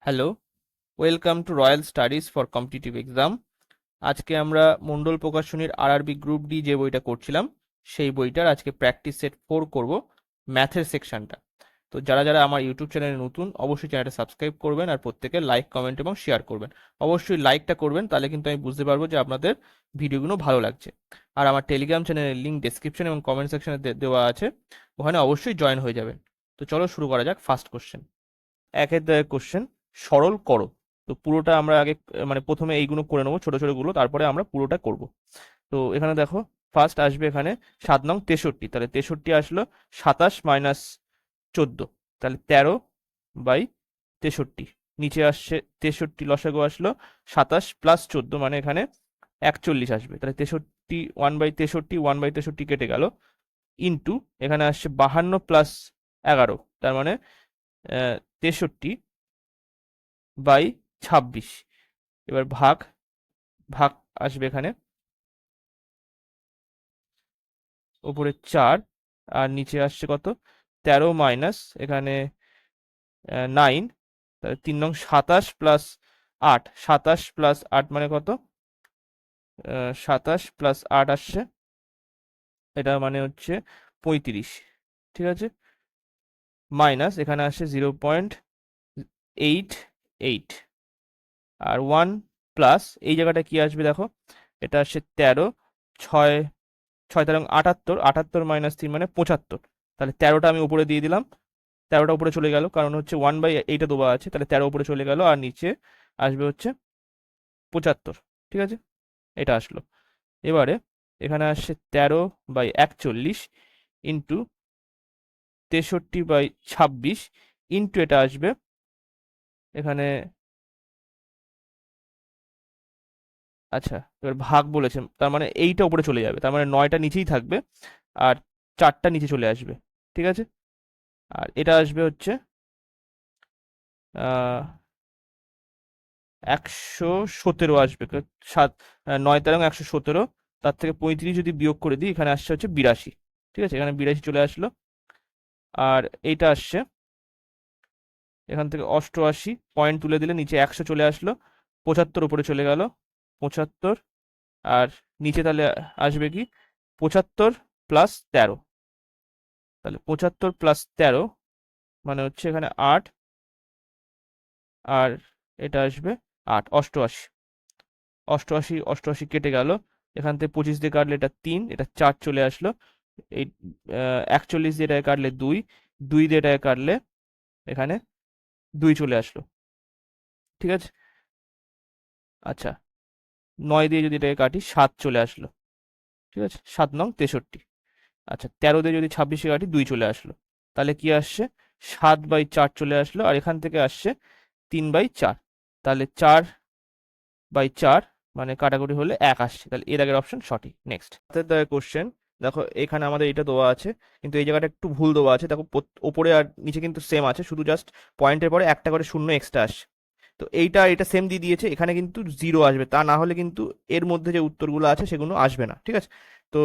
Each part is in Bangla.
Hello, welcome to royal studies for competitive exam. আজকে আমরা মন্ডল প্রকাশনীর আরআরবি গ্রুপ ডি যে বইটা করছিলাম সেই বইটার আজকে প্র্যাকটিস সেট 4 করব, ম্যাথের সেকশনটা। তো যারা যারা আমার ইউটিউব চ্যানেলে নতুন অবশ্যই চ্যানেলটা সাবস্ক্রাইব করবেন আর প্রত্যেকে লাইক কমেন্ট এবং শেয়ার করবেন। অবশ্যই লাইকটা করবেন, তাহলে কিন্তু আমি বুঝতে পারবো যে আপনাদের ভিডিওগুলো ভালো লাগছে। আর আমার টেলিগ্রাম চ্যানেলের লিঙ্ক ডেসক্রিপশন এবং কমেন্ট সেকশনে দেওয়া আছে, ওখানে অবশ্যই জয়েন হয়ে যাবেন। তো চলো শুরু করা যাক। ফার্স্ট কোশ্চেন, একের দাগের কোশ্চেন, সরল করো। তো পুরোটা আমরা আগে মানে প্রথমে এইগুলো করে নেবো, ছোট ছোট গুলো, তারপরে আমরা পুরোটা করব। তো এখানে দেখো, ফার্স্ট আসবে এখানে 7 নং 63, তাহলে 63 আসলো 27 মাইনাস 14, তাহলে 13/63। নিচে আসছে 63 লসাগু আসলো 27 প্লাস 14, মানে এখানে 41 আসবে, তাহলে 63 1/63 1/63 কেটে গেল, ইন্টু এখানে আসছে 52 প্লাস 11, তার মানে 63/26। এবার ভাগ ভাগ আসবে এখানে, উপরে 4 আর নিচে আসছে কত, 13 মাইনাস এখানে 9, তাহলে 3 নং 27 প্লাস 8, 27 প্লাস 8 মানে কত, 27 প্লাস 8 আসছে, এটা মানে হচ্ছে 35, ঠিক আছে। মাইনাস এখানে আসছে 0.88, আর 1 প্লাস এই জায়গাটা কি আসবে দেখো, এটা আসছে 13, 6 6 তেরো 78, 78 মাইনাস 3 মানে 75, তাহলে 13টা আমি উপরে দিয়ে দিলাম, 13টা উপরে চলে গেল, কারণ হচ্ছে 1/8 দেওয়া আছে, তাহলে 13 উপরে চলে গেল, আর নিচে আসবে হচ্ছে 75, ঠিক আছে, এটা আসলো। এবারে এখানে আসছে 13/41 ইন্টু 63/26 ইন্টু এটা আসবে এখানে, আচ্ছা এবার ভাগ বলেছে, তার মানে এইটা উপরে চলে যাবে, তার মানে 9টা নিচেই থাকবে আর 4টা নিচে চলে আসবে, ঠিক আছে। আর এটা আসবে হচ্ছে 117 আসবে, 9 তেরো 117, তার থেকে 35 যদি বিয়োগ করে দিই, এখানে আসছে হচ্ছে 82, ঠিক আছে, এখানে 82 চলে আসলো। আর এইটা আসছে এখান থেকে 88, পয়েন্ট তুলে দিলে নিচে 100 চলে আসলো, 75 উপরে চলে গেল, 75, আর নিচে তাহলে আসবে কি 75 প্লাস 13, তাহলে 75 প্লাস 13 মানে হচ্ছে এখানে 8, আর এটা আসবে 8, 88, 88 88 কেটে গেল, এখান থেকে 25 দিয়ে কাটলে এটা 3, এটা 4 চলে আসলো, এই 41 দিয়ে এটাকে কাটলে 2, 2 দিয়ে এটাকে কাটলে এখানে 2 চলে আসলো, ঠিক আছে। আচ্ছা, 9 দিয়ে যদি এটাকে কাটি 7 চলে আসলো, ঠিক আছে, 7 নং 63। আচ্ছা, 13 দিয়ে যদি 26 কাটি 2 চলে আসলো, তাহলে কি আসছে 7/4 চলে আসলো, আর এখান থেকে আসছে 3/4, তাহলে 4/4 মানে কাটাকুটি হলে 1 আসছে, তাহলে এর আগের অপশন সঠিক। নেক্সট কোশ্চেন, দেখো এখানে আমাদের এটা দেওয়া আছে, কিন্তু এই জায়গাটা একটু ভুল দেওয়া আছে, দেখো ওপরে আর নিচে কিন্তু সেম আছে, শুধু জাস্ট পয়েন্টের পরে একটা করে শূন্য এক্সট্রা আসছে। তো এটা সেম দিয়ে দিয়েছে, এখানে কিন্তু 0 আসবে, তা না হলে কিন্তু এর মধ্যে যে উত্তরগুলো আছে সেগুলো আসবে না, ঠিক আছে। তো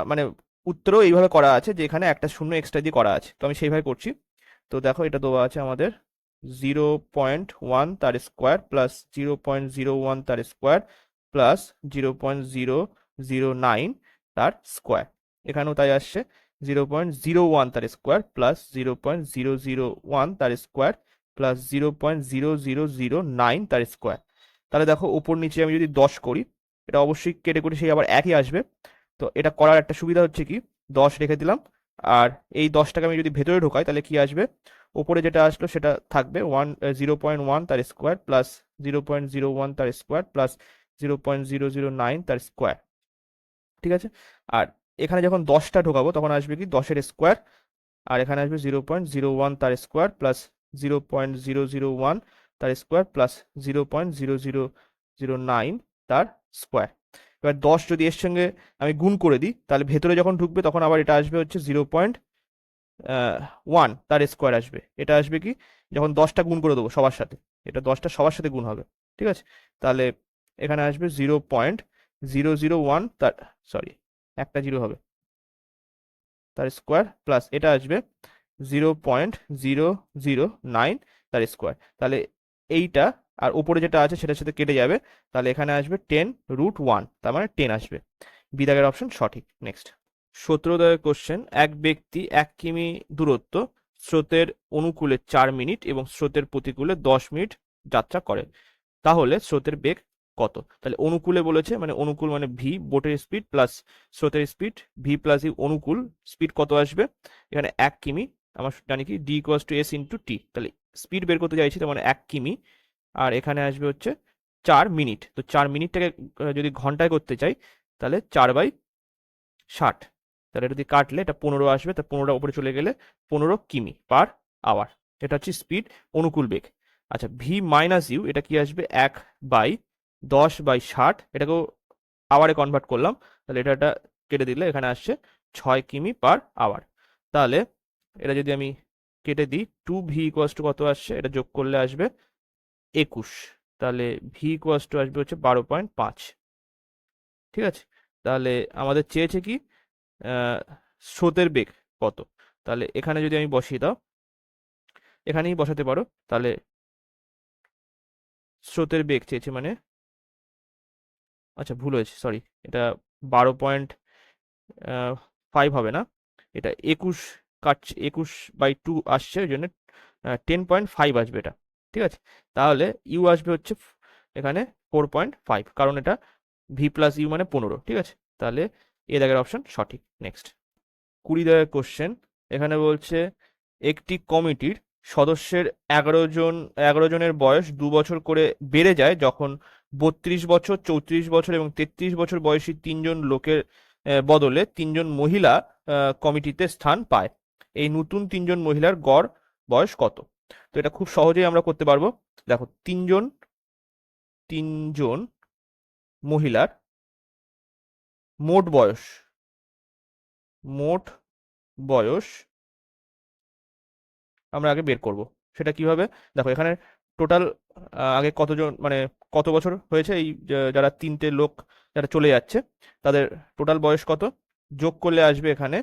মানে উত্তরও এইভাবে করা আছে যে এখানে একটা শূন্য এক্সট্রা দিয়ে করা আছে, তো আমি সেইভাবে করছি। তো দেখো এটা দেওয়া আছে আমাদের 0.1 তার স্কোয়ার প্লাস 0.01 তার স্কোয়ার প্লাস 0.009 তার স্কোয়ার, এখানেও তাই আসছে 0.01 তার স্কোয়ার প্লাস 0.001 তার স্কোয়ার প্লাস 0.0009 তার স্কোয়ার। তাহলে দেখো উপর নিচে আমি যদি 10 করি, এটা অবশ্যই কেটে কুটে সেই আবার একই আসবে। তো এটা করার একটা সুবিধা হচ্ছে কি, 10 রেখে দিলাম, আর এই 10টাকে আমি যদি ভেতরে ঢোকাই তাহলে কি আসবে, উপরে যেটা আসলো সেটা থাকবে 0.1 তার স্কোয়ার প্লাস 0.01 তার স্কোয়ার প্লাস 0.009 তার স্কোয়ার, ঠিক আছে। আর এখানে যখন 10টা ঢোকাবো তখন আসবে কি 10-এর স্কোয়ার, আর এখানে আসবে 0.01 তার স্কোয়ার প্লাস 0.001 তার স্কোয়ার প্লাস 0.0009 তার স্কোয়ার। এবার 10 যদি এর সঙ্গে আমি গুণ করে দিই, তাহলে ভেতরে যখন ঢুকবে তখন আবার এটা আসবে হচ্ছে 0.1 তার স্কোয়ার আসবে, এটা আসবে কি যখন 10টা গুণ করে দেবো সবার সাথে, এটা 10টা সবার সাথে গুণ হবে, ঠিক আছে। তাহলে এখানে আসবে 0.001 তার, সরি একটা জিরো হবে, তার স্কোয়ার প্লাস এটা আসবে 0.009 তার স্কোয়ার। তাহলে এইটা আর উপরে যেটা আছে সেটার সাথে কেটে যাবে, তাহলে এখানে আসবে 10√1, তার মানে 10 আসবে। বি দাগের অপশন সঠিক। নেক্সট 17 দাগের কোশ্চেন, এক ব্যক্তি 1 কিমি দূরত্ব স্রোতের অনুকূলে 4 মিনিট এবং স্রোতের প্রতিকূলে 10 মিনিট যাত্রা করে, তাহলে স্রোতের বেগ কত? তাহলে অনুকূলে বলেছে, মানে অনুকূল মানে ভি, বোটের স্পিড প্লাস স্রোতের স্পিড, ভি প্লাস ইউ, অনুকূল স্পিড কত আসবে? এখানে 1 কিমি, আমার জানি কি D equals to S into T, তাহলে স্পিড বের করতে চাইছি, তার মানে 1 কিমি, আর এখানে আসবে হচ্ছে 4 মিনিট। তো 4 মিনিটটাকে যদি ঘন্টায় করতে চাই, তাহলে 4/60, তাহলে এটা যদি কাটলে এটা 15 আসবে, তা 15টা উপরে চলে গেলে 15 কিমি/আওয়ার, এটা হচ্ছে স্পিড, অনুকূল বেগ। আচ্ছা, ভি মাইনাস ইউ, এটা কি আসবে? 1/10/60, এটাকেও আওয়ারে কনভার্ট করলাম, তাহলে এটা কেটে দিলে এখানে আসছে 6 কিমি/আওয়ার। তাহলে এটা যদি আমি কেটে দিই, 2v ইকুয়ালস টু কত আসছে? এটা যোগ করলে আসবে 21, তাহলে ভি ইকুয়ালস টু আসবে হচ্ছে 12.5। ঠিক আছে, তাহলে আমাদের চেয়েছে কি স্রোতের বেগ কত? তাহলে এখানে যদি আমি বসিয়ে দাও, এখানেই বসাতে পারো, তাহলে স্রোতের বেগ চেয়েছে মানে, আচ্ছা ভুল হয়েছে, সরি, এটা 12.5 হবে না, এটা 21 কাটছে, 21/2 আসছে, ওই জন্য 10.5 আসবে এটা। ঠিক আছে, তাহলে ইউ আসবে হচ্ছে এখানে 4.5, কারণ এটা ভি প্লাস ইউ মানে 15। ঠিক আছে, তাহলে এ দাগের অপশন সঠিক। নেক্সট 20 দাগের কোশ্চেন, এখানে বলছে একটি কমিটির সদস্যের 11জনের বয়স 2 বছর করে বেড়ে যায় যখন 32 বছর, 34 বছর এবং 33 বছর বয়সী 3জন লোকের বদলে 3জন মহিলা কমিটিতে স্থান পায়। এই নতুন 3জন মহিলার গড় বয়স কত? তো এটা খুব সহজেই আমরা করতে পারবো। দেখো, তিনজন মহিলার মোট বয়স আমরা আগে বের করব। সেটা কিভাবে? দেখো, এখানে টোটাল আগে কতজন, মানে কত বছর হয়েছে, এই যারা 3টে লোক যারা চলে যাচ্ছে তাদের টোটাল বয়স কত, যোগ করলে আসবে এখানে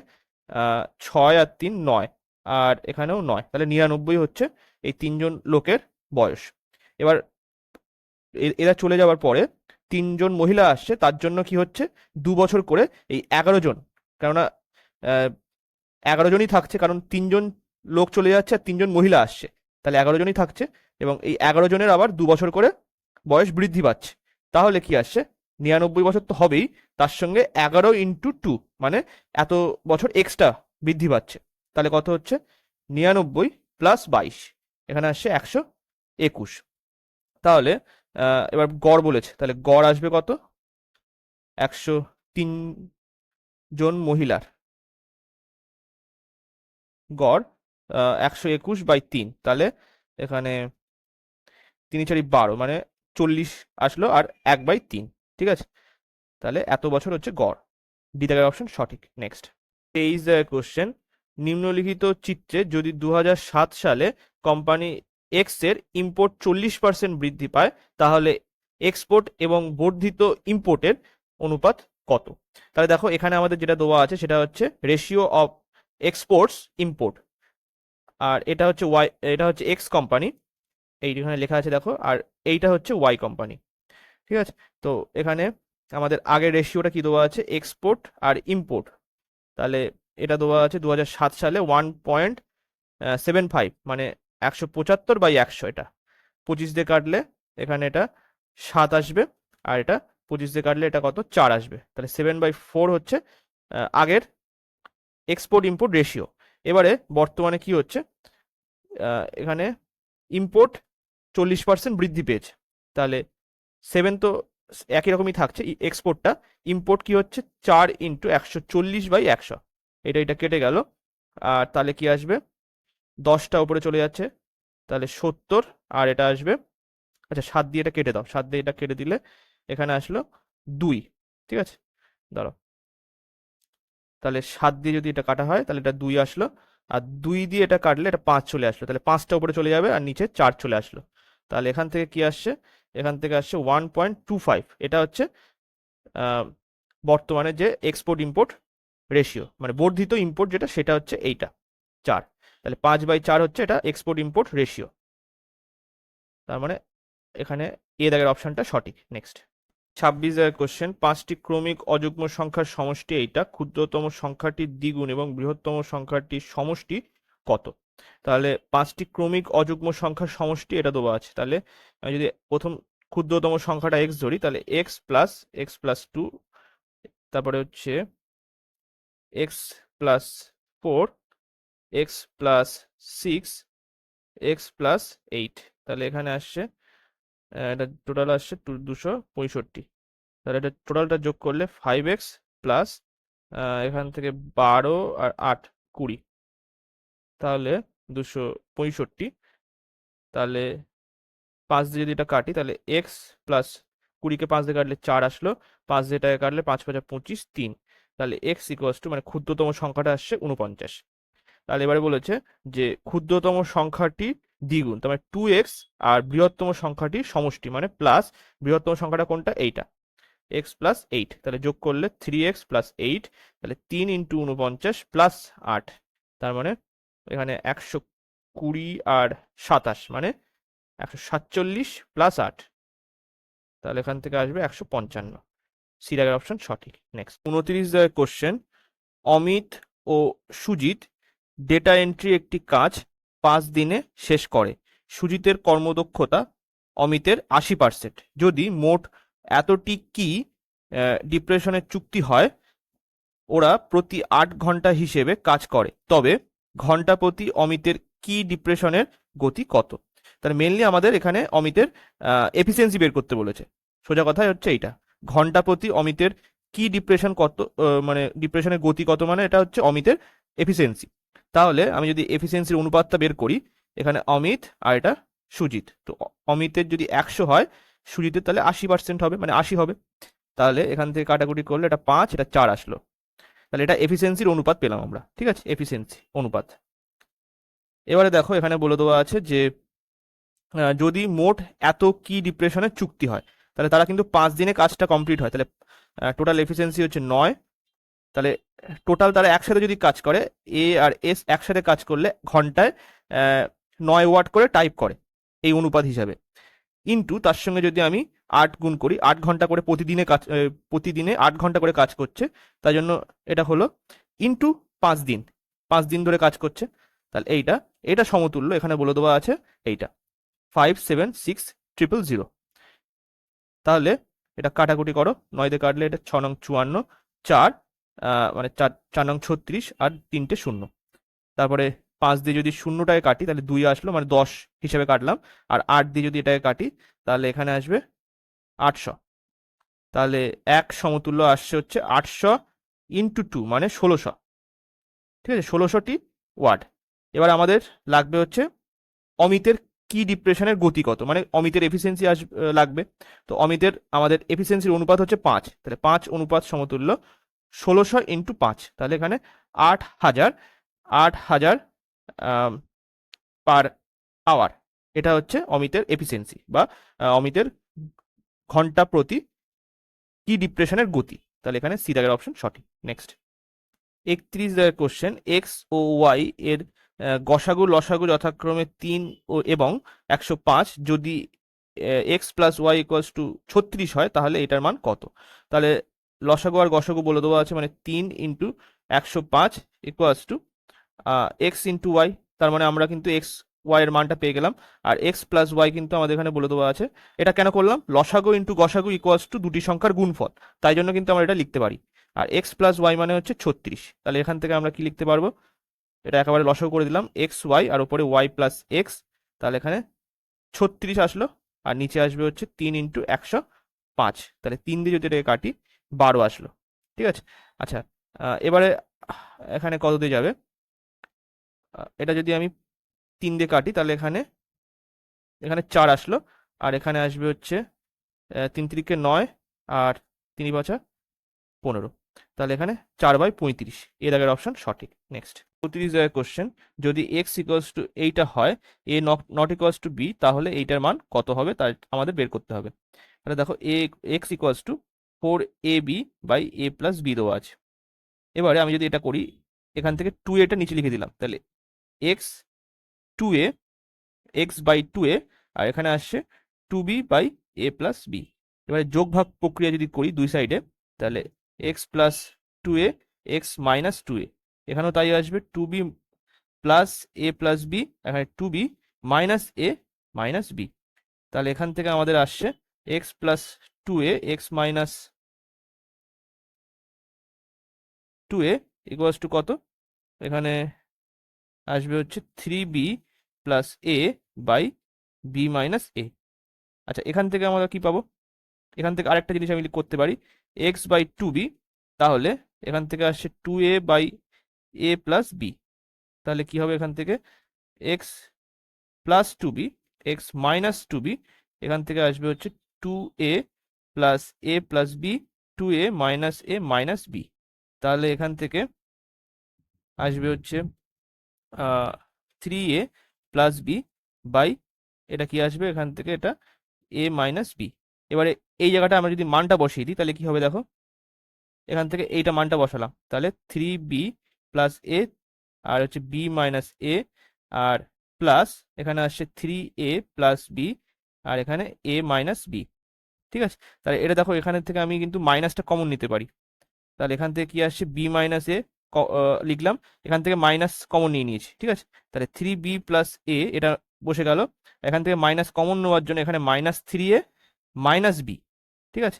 6 আর 3 9, আর এখানেও 9, তাহলে 99 হচ্ছে এই 3জন লোকের বয়স। এবার এরা চলে যাওয়ার পরে 3জন মহিলা আসছে, তার জন্য কি হচ্ছে 2 বছর করে এই 11জন, কেননা 11জনই থাকছে, কারণ 3জন লোক চলে যাচ্ছে আর 3জন মহিলা আসছে, তাহলে 11জনই থাকছে, এবং এই 11জনের আবার 2 বছর করে বয়স বৃদ্ধি পাচ্ছে, তাহলে কি আসছে? 99 বছর তো হবেই, তার সঙ্গে 11 × 2, মানে এত বছর এক্সট্রা বৃদ্ধি পাচ্ছে, তাহলে কত হচ্ছে? 99 + 22, এখানে আসছে 121। তাহলে এবার গড় বলেছে, তাহলে গড় আসবে কত? 103 জন মহিলার গড় 121/3, তাহলে এখানে 3 × 4 = 12, মানে 40 আসলো, আর 1/3। ঠিক আছে, তাহলে এত বছর হচ্ছে গড়। ডি দাগের অপশন সঠিক। নেক্সট 23 দাগের কোশ্চেন, নিম্নলিখিত চিত্রে যদি 2007 সালে কোম্পানি এক্স এর ইম্পোর্ট 40% বৃদ্ধি পায়, তাহলে এক্সপোর্ট এবং বর্ধিত ইম্পোর্টের অনুপাত কত? তাহলে দেখো, এখানে আমাদের যেটা দেওয়া আছে সেটা হচ্ছে রেশিও অফ এক্সপোর্টস ইম্পোর্ট, আর এটা হচ্ছে এক্স কোম্পানি, এইখানে লেখা আছে দেখো, আর এইটা হচ্ছে ওয়াই কোম্পানি। ঠিক আছে, তো এখানে আমাদের আগের রেশিওটা কি দেওয়া আছে? এক্সপোর্ট আর ইম্পোর্ট, তাহলে এটা দেওয়া আছে 2007 সালে 1.75, মানে 175/100, এটা 25 দিয়ে কাটলে এখানে এটা 7 আসবে, আর এটা 25 দিয়ে কাটলে এটা কত? 4 আসবে, তাহলে 7/4 হচ্ছে আগের এক্সপোর্ট ইম্পোর্ট রেশিও। এবারে বর্তমানে কি হচ্ছে, এখানে ইম্পোর্ট 40% বৃদ্ধি পেয়েছে, তাহলে 7 তো একই রকমই থাকছে এক্সপোর্টটা, ইম্পোর্ট কি হচ্ছে 4 × 140/100, এটা কেটে গেল, আর তাহলে কি আসবে? 10টা উপরে চলে যাচ্ছে, তাহলে 70, আর এটা আসবে, আচ্ছা 7 দিয়ে এটা কেটে দাও, 7 দিয়ে এটা কেটে দিলে এখানে আসলো 2। ঠিক আছে, দাঁড়াও, তাহলে 7 দিয়ে যদি এটা কাটা হয় তাহলে এটা 2 আসলো, আর 2 দিয়ে এটা কাটলে এটা 5 চলে আসলো, তাহলে 5টা উপরে চলে যাবে আর নিচে 4 চলে আসলো, তাহলে এখান থেকে কি আসছে? এখান থেকে আসছে 1.25, এটা হচ্ছে বর্তমানে যে এক্সপোর্ট ইম্পোর্ট রেশিও, মানে বর্ধিত ইম্পোর্ট যেটা, সেটা হচ্ছে এইটা 4, তাহলে 5/4 হচ্ছে এটা এক্সপোর্ট ইম্পোর্ট রেশিও। তার মানে এখানে এ দাগের অপশনটা সঠিক। নেক্সট 26 দাগের কোশ্চেন, 5টি ক্রমিক অযুগ্ম সংখ্যার সমষ্টি এইটা, ক্ষুদ্রতম সংখ্যাটির দ্বিগুণ এবং বৃহত্তম সংখ্যাটির সমষ্টি কত? তাহলে 5টি ক্রমিক অযুগ্ম সংখ্যার সমষ্টি এটা দেওয়া আছে। তাহলে আমি যদি প্রথম ক্ষুদ্রতম সংখ্যাটা এক্স ধরি, তাহলে এক্স প্লাস 2, তারপরে হচ্ছে x plus 4, x plus 6, x plus 8। তাহলে এখানে আসছে এটা টোটাল আসছে 265। তাহলে এটা টোটালটা যোগ করলে 5x প্লাস এখান থেকে 12 আর 8 20, তাহলে 265। তাহলে 5 দিয়ে যদি এটা কাটি তাহলে এক্স প্লাস 20কে 5 দিয়ে কাটলে 4 আসলো, 5 দিয়ে এটাকে কাটলে 5 5 25 3। তাহলে এক্স ইকুয়ালস টু মানে ক্ষুদ্রতম সংখ্যাটা আসছে 49। তাহলে এবারে বলেছে যে ক্ষুদ্রতম সংখ্যাটি দ্বিগুণ, তার মানে 2x, আর বৃহত্তম সংখ্যাটি সমষ্টি মানে প্লাস বৃহত্তম সংখ্যাটা কোনটা, এইটা এক্স প্লাস 8। তাহলে যোগ করলে 3x প্লাস 8, তাহলে 3 ইন্টু 49 প্লাস 8, তার মানে এখানে 120 আর 27 মানে 147 প্লাস 8, তাহলে এখান থেকে আসবে 155। সি দাগের অপশন সঠিক। নেক্সট 29 দাগের কোশ্চেন, অমিত ও সুজিত ডেটা এন্ট্রি একটি কাজ 5 দিনে শেষ করে। সুজিতের কর্মদক্ষতা অমিতের 80%। যদি মোট এতটি কি ডিপ্রেশনের চুক্তি হয়, ওরা প্রতি 8 ঘন্টা হিসেবে কাজ করে, তবে ঘন্টা প্রতি অমিতের কি ডিপ্রেশনের গতি কত? তাহলে মেনলি আমাদের এখানে অমিতের এফিসিয়েন্সি বের করতে বলেছে। সোজা কথাই হচ্ছে এইটা, ঘন্টা প্রতি অমিতের কি ডিপ্রেশন কত, মানে ডিপ্রেশনের গতি কত, মানে এটা হচ্ছে অমিতের এফিসিয়েন্সি। তাহলে আমি যদি এফিসিয়েন্সির অনুপাতটা বের করি, এখানে অমিত আর এটা সুজিত, তো অমিতের যদি 100 হয়, সুজিতের তাহলে 80% হবে, মানে 80 হবে। তাহলে এখান থেকে কাটাকুটি করলে এটা 5, এটা 4 আসলো। তাহলে এটা এফিসিয়েন্সির অনুপাত পেলাম আমরা, ঠিক আছে, এফিসিয়েন্সি অনুপাত। এবারে দেখো এখানে বলে দেওয়া আছে যে যদি মোট এত কি ডিপ্রেশনের চুক্তি হয়, তাহলে তারা কিন্তু 5 দিনে কাজটা কমপ্লিট হয়, তাহলে টোটাল এফিসিয়েন্সি হচ্ছে 9। তাহলে টোটাল তারা একসাথে যদি কাজ করে, এ আর এস একসাথে কাজ করলে ঘন্টায় 9 ওয়াট করে টাইপ করে এই অনুপাত হিসাবে, ইন্টু তার সঙ্গে যদি আমি 8 গুণ করি, 8 ঘন্টা করে প্রতিদিনে 8 ঘন্টা করে কাজ করছে, তাই জন্য এটা হলো ইন্টু 5 দিন, 5 দিন ধরে কাজ করছে। তাহলে এটা সমতুল্য, এখানে বলে দেওয়া আছে এইটা 576000। তাহলে এটা কাটাকুটি করো, 9 দিয়ে কাটলে এটা 6 নং 54, 4 মানে 4 নং 36 আর 3টে শূন্য। তারপরে 5 দিয়ে যদি শূন্যটাকে কাটি তাহলে 2 আসলো, মানে 10 হিসেবে কাটলাম। আর 8 দিয়ে যদি এটাকে কাটি তাহলে এখানে আসবে 800। তাহলে এক সমতুল্য আসছে হচ্ছে 800 ইন্টু 2 মানে 1600, ঠিক আছে, 1600টি ওয়াট। এবার আমাদের লাগবে হচ্ছে অমিতের কি ডিপ্রেশনের গতি কত, মানে অমিতের এফিসিয়েন্সি লাগবে। তো অমিতের আমাদের এফিসিয়েন্সির অনুপাত হচ্ছে 5, তাহলে 5 অনুপাত সমতুল্য 1600 ইন্টু 5, তাহলে এখানে 8000 পার আওয়ার। এটা হচ্ছে অমিতের এফিসিয়েন্সি বা অমিতের ঘন্টা প্রতি কি ডিপ্রেশনের গতি। তাহলে এখানে সি দাগের অপশন সঠিক। নেক্সট 31 দাগের কোশ্চেন, এক্স ও ওয়াই এর গসাগু লসাগু যথাক্রমে 3 এবং 105, যদি x plus y equals to 36 হয়, তাহলে এটার মান কত? তাহলে লসাগু আর গসাগু বলে দেওয়া আছে, মানে 3 into 105 equals to x into y. তার মানে আমরা কিন্তু এক্স ওয়াই এর মানটা পেয়ে গেলাম, আর এক্স প্লাস ওয়াই কিন্তু আমাদের এখানে বলে দেওয়া আছে। এটা কেন করলাম, লসাগু ইন্টু গসাগু ইকুয়ালস টু দুটি সংখ্যার গুণফল, তাই জন্য কিন্তু আমরা এটা লিখতে পারি। আর এক্স প্লাস ওয়াই মানে হচ্ছে 36, তাহলে এখান থেকে আমরা কি লিখতে পারবো, এটা একেবারে লসাগু করে দিলাম, এক্স ওয়াই আর উপরে ওয়াই প্লাস এক্স, তাহলে এখানে 36 আসলো, আর নিচে আসবে হচ্ছে 3 ইন্টু 105, তাহলে 3 দিয়ে যদি এটাকে কাটি 12 আসলো, ঠিক আছে। আচ্ছা, এবারে এখানে কত দিয়ে যাবে, এটা যদি আমি 3 দিয়ে কাটি তাহলে এখানে এখানে 4 আসলো, আর এখানে আসবে হচ্ছে 3 3 9, আর 3 5 15, তাহলে এখানে 4/35। এ দাগের অপশন সঠিক। নেক্সট 35 দাগের কোশ্চেন, যদি এক্স ইকুয়ালস টু এইটা হয়, এ নট ইকুয়ালস টু বি, তাহলে এইটার মান কত হবে তা আমাদের বের করতে হবে। তাহলে দেখো এক্স ইকুয়ালস টু 4ab/a+b দেওয়া আছে। এবারে আমি যদি এটা করি, এখান থেকে 2a টা নিচে লিখে দিলাম, তাহলে x 2a, x by 2a আর এখানে আসছে 2b by a plus B. এবারে যোগ ভাগ প্রক্রিয়া যদি করি দুই সাইডে, তাহলে x plus 2a X minus 2a, এখানেও তাই আসবে 2b প্লাস এ প্লাস বি, এখানে 2b মাইনাস এ মাইনাস বি। তাহলে এখান থেকে আমাদের আসছে X plus 2a X minus 2a equals to কত, এখানে আসবে হচ্ছে 3b plus A by B minus A. আচ্ছা, এখান থেকে আমরা কি পাবো, এখান থেকে আরেকটা জিনিস আমি করতে পারি, এক্স বাই 2b, তাহলে এখান থেকে আসছে 2a by A plus B. তাহলে কি হবে, এখান থেকে x plus 2b x minus 2b, এখান থেকে আসবে হচ্ছে 2a প্লাস এ প্লাস বি, 2a মাইনাস এ মাইনাস বি। তাহলে এখান থেকে আসবে হচ্ছে 3a প্লাস বি বাই, এটা কি আসবে এখান থেকে, এটা এ মাইনাস বি। এবারে এই জায়গাটা আমরা যদি মানটা বসিয়ে দিই তাহলে কি হবে দেখো, এখান থেকে এইটা মানটা বসালাম, তাহলে 3b প্লাস এ আর হচ্ছে বি মাইনাস এ, আর প্লাস এখানে আসছে 3a প্লাস বি আর এখানে এ মাইনাস বি। ঠিক আছে, তাহলে এটা দেখো এখানে থেকে আমি কিন্তু মাইনাসটা কমন নিতে পারি, তাহলে এখান থেকে কি আসছে বি মাইনাস এ লিখলাম, এখান থেকে মাইনাস কমন নিয়ে নিয়েছি। ঠিক আছে, তাহলে 3b প্লাস এ এটা বসে গেল, এখান থেকে মাইনাস কমন নেওয়ার জন্য এখানে মাইনাস 3a মাইনাস বি। ঠিক আছে,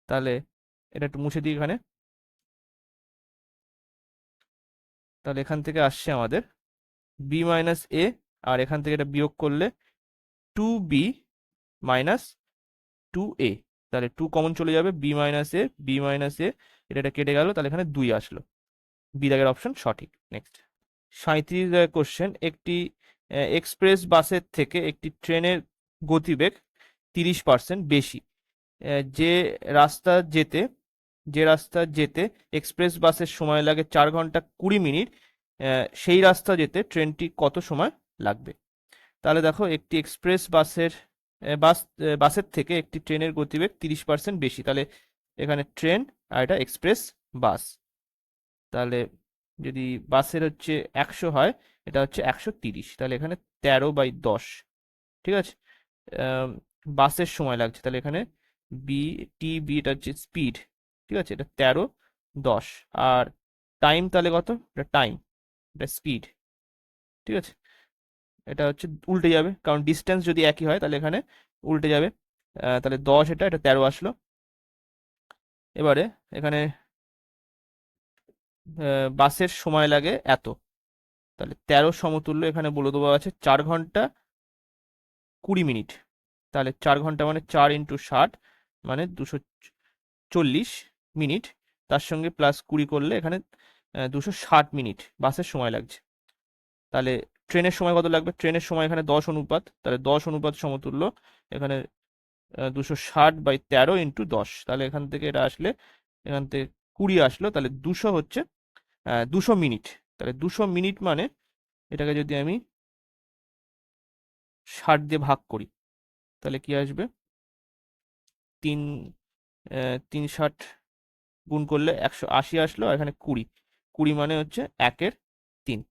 তাহলে এটা একটু মুছে দিই এখানে, তাহলে এখান থেকে আসছে আমাদের বি মাইনাস এ, আর এখান থেকে এটা বিয়োগ করলে 2b মাইনাস 2a, তাহলে 2 কমন চলে যাবে, B minus A B minus এ, এটা কেটে গেল, তাহলে এখানে 2 আসলো, বি দাগের অপশন সঠিক। নেক্সট 37 কোশ্চেন, একটি এক্সপ্রেস বাসের থেকে একটি ট্রেনের গতিবেগ 30% বেশি, যে রাস্তা যেতে এক্সপ্রেস বাসের সময় লাগে 4 ঘন্টা 20 মিনিট, সেই রাস্তা যেতে ট্রেনটি কত সময় লাগবে। তাহলে দেখো, একটি এক্সপ্রেস বাসের থেকে একটি ট্রেনের গতিবেগ 30% বেশি, তাহলে এখানে ট্রেন আর এটা এক্সপ্রেস বাস, তাহলে যদি বাসের হচ্ছে 100 হয়, এটা হচ্ছে 130, তাহলে এখানে 13/10। ঠিক আছে, বাসের সময় লাগছে, তাহলে এখানে বি এটা হচ্ছে স্পিড। ঠিক আছে, এটা 13/10, আর টাইম তাহলে কত, এটা টাইম, এটা স্পিড। ঠিক আছে, এটা হচ্ছে উল্টে যাবে, কারণ ডিস্টেন্স যদি একই হয় তাহলে এখানে উল্টে যাবে, তাহলে 10 এটা 13 আসলো। এবারে এখানে বাসের সময় লাগে এত, তাহলে 13 সমতুল্য এখানে বলে দেওয়া আছে 4 ঘন্টা 20 মিনিট, তাহলে 4 ঘন্টা মানে 4 ইন্টু 60 মানে 240 মিনিট, তার সঙ্গে প্লাস 20 করলে এখানে 260 মিনিট বাসের সময় লাগছে। তাহলে ট্রেনের সময় কত লাগবে, ট্রেনের সময় এখানে 10 অনুপাত, তাহলে 10 অনুপাত সমতুল্য এখানে 260/13 ইন্টু 10, তাহলে এখান থেকে এটা আসলে এখান থেকে 20 আসলো, তাহলে 200 হচ্ছে 200 মিনিট। তাহলে 200 মিনিট মানে এটাকে যদি আমি 60 দিয়ে ভাগ করি তাহলে কি আসবে, 3 গুণ করলে 180 আসলো, আর এখানে 20, 20 মানে হচ্ছে 1/3,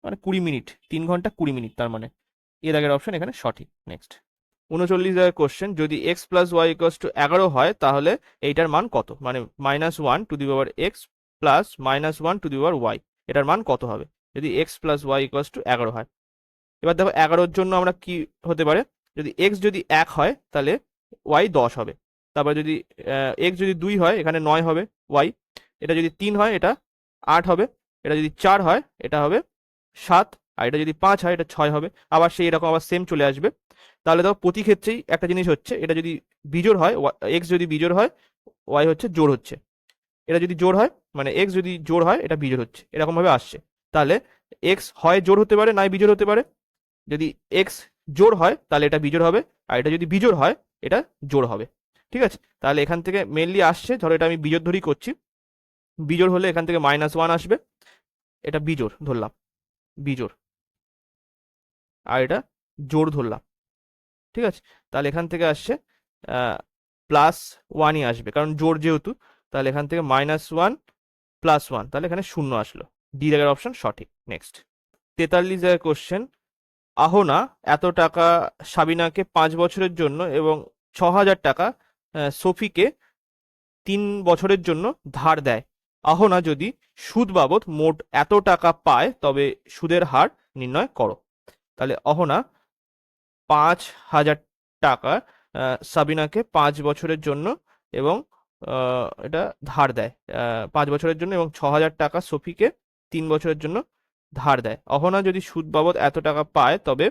মানে 20 মিনিট, 3 ঘন্টা 20 মিনিট, তার মানে এর আগের অপশন এখানে সঠিক। নেক্সট 39 কোশ্চেন, যদি x plus y equals to 11 হয় তাহলে এইটার মান কত, মানে -1 to the power x plus -1 to the power y, এটার মান কত হবে যদি x plus y equals to 11 হয়। এবার দেখো 11-র জন্য আমরা কি হতে পারে, যদি এক্স যদি 1 হয় তাহলে ওয়াই 10 হবে, তারপর যদি এক্স যদি 2 হয় এখানে 9 হবে ওয়াই, এটা যদি 3 হয় এটা 8 হবে, এটা যদি 4 হয় এটা হবে 7, আর এটা যদি 5 হয় এটা 6 হবে, আবার সেই এরকম আবার সেম চলে আসবে। তাহলে দেখো প্রতি ক্ষেত্রেই একটা জিনিস হচ্ছে, এটা যদি বিজোড় হয়, এক্স যদি বিজোড় হয় ওয়াই হচ্ছে জোড় হচ্ছে, এটা যদি জোড় হয় মানে এক্স যদি জোড় হয় এটা বিজোড় হচ্ছে, এরকম ভাবে আসছে। তাহলে এক্স হয় জোড় হতে পারে নাই বিজোড় হতে পারে, যদি এক্স জোড় হয় তাহলে এটা বিজোড় হবে, আর এটা যদি বিজোড় হয় এটা জোড় হবে। ঠিক আছে, তাহলে এখান থেকে মেনলি আসছে, ধরো এটা আমি বিজোড় ধরেই করছি, বিজোড় হলে এখান থেকে -1 আসবে, এটা বিজোড় ধরলাম, বিজোড়, আর এটা জোড় ধরলাম। ঠিক আছে, তাহলে এখান থেকে আসছে +1ই আসবে, কারণ জোড় যেহেতু, তাহলে এখান থেকে -1 +1, তাহলে এখানে 0 আসলো, ডি এর অপশন সঠিক। নেক্সট 43 কোশ্চেন, আহনা এত টাকা সাবিনাকে 5 বছরের জন্য এবং 6,000 টাকা সোফিকে 3 বছরের জন্য ধার দেয়। আহনা যদি সুদ বাবদ মোট এত টাকা পায় তবে সুদের হার নির্ণয় করো। তাহলে অহনা 5,000 টাকা সাবিনাকে 5 বছরের জন্য এবং এটা ধার দেয় 5 বছরের জন্য, এবং 6,000 টাকা সফিকে 3 বছরের জন্য ধার দেয়। অহনা যদি সুদ বাবদ এত টাকা পায় তবে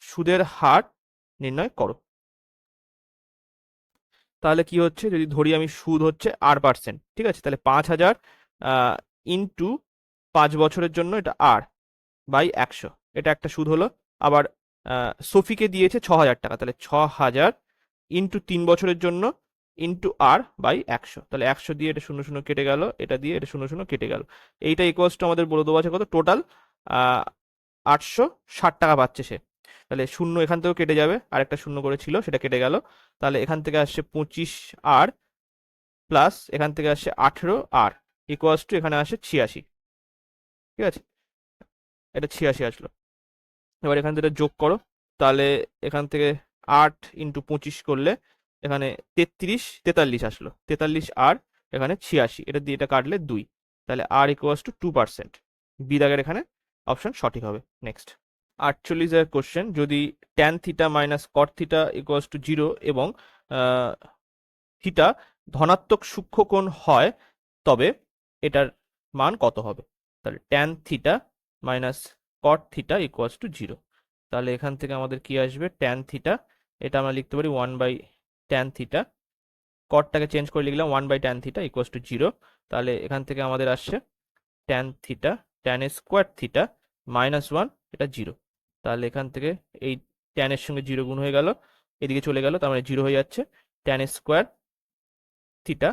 সুদের হার নির্ণয় করো। তাহলে কি হচ্ছে, যদি ধরি আমি সুদ হচ্ছে 8%, ঠিক আছে, তাহলে 5,000 ইন্টু 5 বছরের জন্য এটা বাই 100, এটা একটা সুদ হলো। আবার সফিকে দিয়েছে 6,000 টাকা, তাহলে 6,000 ইন্টু 3 বছরের জন্য ইন্টু বাই 100, তাহলে 100 দিয়ে এটা 0 0 কেটে গেল, এটা দিয়ে এটা 0 0 কেটে গেল। এইটা ইকুয়ালস টু আমাদের বলে দেওয়া আছে কত, টোটাল 860 টাকা পাচ্ছে সে। তাহলে শূন্য এখান থেকেও কেটে যাবে, আর একটা শূন্য করে ছিল সেটা কেটে গেল। তাহলে এখান থেকে আসছে 25 প্লাস এখান থেকে আসছে 18 ইকুয়ালস টু এখানে আসে 86, ঠিক আছে, এটা 86 আসলো। এবার এখান থেকে যোগ করো, তাহলে এখান থেকে 8 ইন্টু 25 করলে এখানে 43 আসলো, 43 এখানে 86, এটা দিয়ে এটা কাটলে 2, তাহলে ইকুয়ালস টু 2%। বি দাগের এখানে অপশন সঠিক হবে। নেক্সট 48 এর কোশ্চেন, যদি ট্যান থিটা মাইনাস কট থিটা ইকুয়ালস টু 0 এবং থিটা ধনাত্মক সূক্ষ্মকোণ হয় তবে এটার মান কত হবে। তাহলে ট্যান থিটা মাইনাস কট থিটা ইকুয়ালস টু 0, তাহলে এখান থেকে আমাদের কি আসবে, ট্যান থিটা, এটা আমরা লিখতে পারি 1/ট্যান থিটা, কটটাকে চেঞ্জ করে লিখলাম 1/ট্যান থিটা ইকুয়ালস টু 0, তাহলে এখান থেকে আমাদের আসছে tan theta tan square theta -1, এটা 0, তাহলে এখান থেকে এই ট্যানের সঙ্গে 0 গুণ হয়ে গেল, এদিকে চলে গেল, তার মানে 0 হয়ে যাচ্ছে। Tan square theta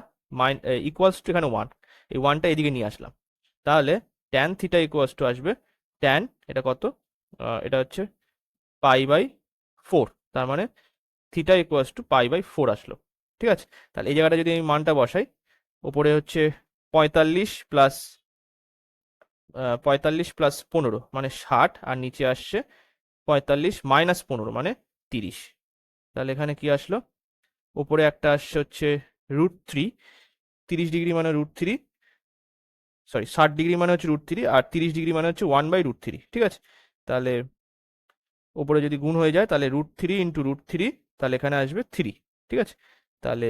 equals two এখানে 1, এই 1টা এদিকে নিয়ে আসলাম, তাহলে ট্যান থিটা ইকুয়ালস টু আসবে ট্যান, এটা কত, এটা হচ্ছে π/4, তার মানে থিটা ইকুয়ালস টু π/4 আসলো, ঠিক আছে। তাহলে এই জায়গাটা যদি আমি মানটা বসাই, উপরে হচ্ছে 45 প্লাস 15 মানে 60, আর নিচে আসছে 45 মাইনাস 15 মানে 30, তাহলে এখানে কি আসলো, উপরে একটা আসছে হচ্ছে √3, 30 ডিগ্রি মানে √3, সরি 60 ডিগ্রি মানে হচ্ছে √3, আর 30 ডিগ্রি মানে হচ্ছে 1/√3, ঠিক আছে। তাহলে উপরে যদি গুণ হয়ে যায় তাহলে √3 ইন্টু √3, তাহলে এখানে আসবে 3, ঠিক আছে, তাহলে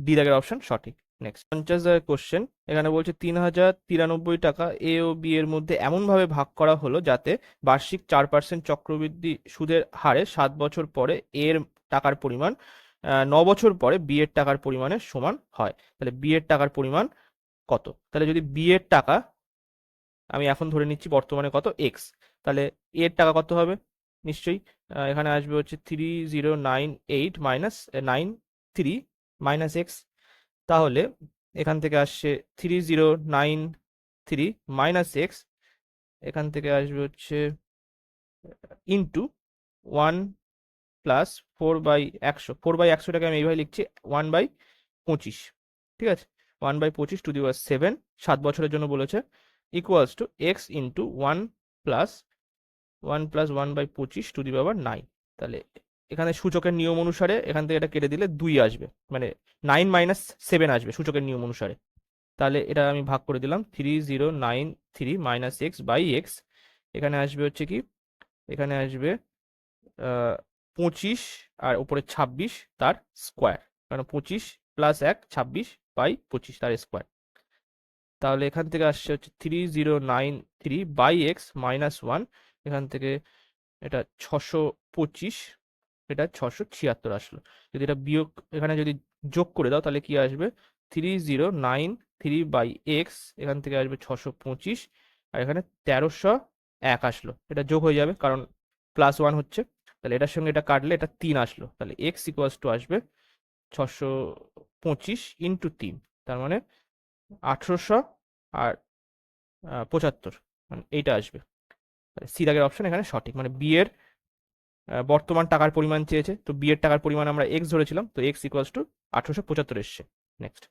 ডি দাগের অপশন সঠিক। নেক্সট 50 দাগের কোশ্চেন, এখানে বলছে 3,093 টাকা এ ও বি এর মধ্যে এমনভাবে ভাগ করা হলো যাতে বার্ষিক 4% চক্রবৃদ্ধি সুদের হারে 7 বছর পরে এর টাকার পরিমাণ 9 বছর পরে বি এর টাকার পরিমাণের সমান হয়। তাহলে বি এর টাকার পরিমাণ কত, তাহলে যদি বি এর টাকা আমি এখন ধরে নিচ্ছি বর্তমানে কত, এক্স, তাহলে এর টাকা কত হবে, নিশ্চয়ই এখানে আসবে হচ্ছে 3098 মাইনাস 93 মাইনাস এক্স, তাহলে এখান থেকে আসছে 3093 মাইনাস এক্স, এখান থেকে আসবে হচ্ছে ইন্টু 1 প্লাস 4/100, 4/100টাকে আমি এইভাবে লিখছি 1/25, ঠিক আছে, 1/25 টু দি পাওয়ার 7, 7 বছরের জন্য বলেছে, equals to x into 1 plus 1/25 to the power 9, তাহলে এখানে সূচকের নিয়ম অনুসারে এখান থেকে এটা কেটে দিলে 2 আসবে, মানে 9 - 7 আসবে সূচকের নিয়ম অনুসারে, তাহলে এটা আমি ভাগ করে দিলাম 3093 মাইনাস এক্স বাই এক্স, এখানে আসবে হচ্ছে কি, এখানে আসবে 25 আর উপরে 26 তার স্কোয়ার, কারণ 25 প্লাস 1 26/25 তার স্কোয়ার, তাহলে এখান থেকে আসছে হচ্ছে 3093/x -1, এখান থেকে এটা 625, এটা 676 আসলো। যদি এটা বিয়োগ এখানে যদি যোগ করে দাও তাহলে কি আসবে, 3093/x, এখান থেকে আসবে 625, আর এখানে 1301 আসলো, এটা যোগ হয়ে যাবে কারণ +1 হচ্ছে, তাহলে এটার সঙ্গে এটা কাটলে এটা 3 আসলো, তাহলে এক্স ইকুয়ালস টু আসবে 625 ইন্টু 3, তার মানে 1800 আর 75, মানে এইটা আসবে। সি দাগের অপশন এখানে সঠিক, মানে বি এর বর্তমান টাকার পরিমাণ চেয়েছে, তো বি এর টাকার পরিমাণ আমরা এক্স ধরেছিলাম, তো এক্স ইকুয়ালস টু 1875 এসছে। নেক্সট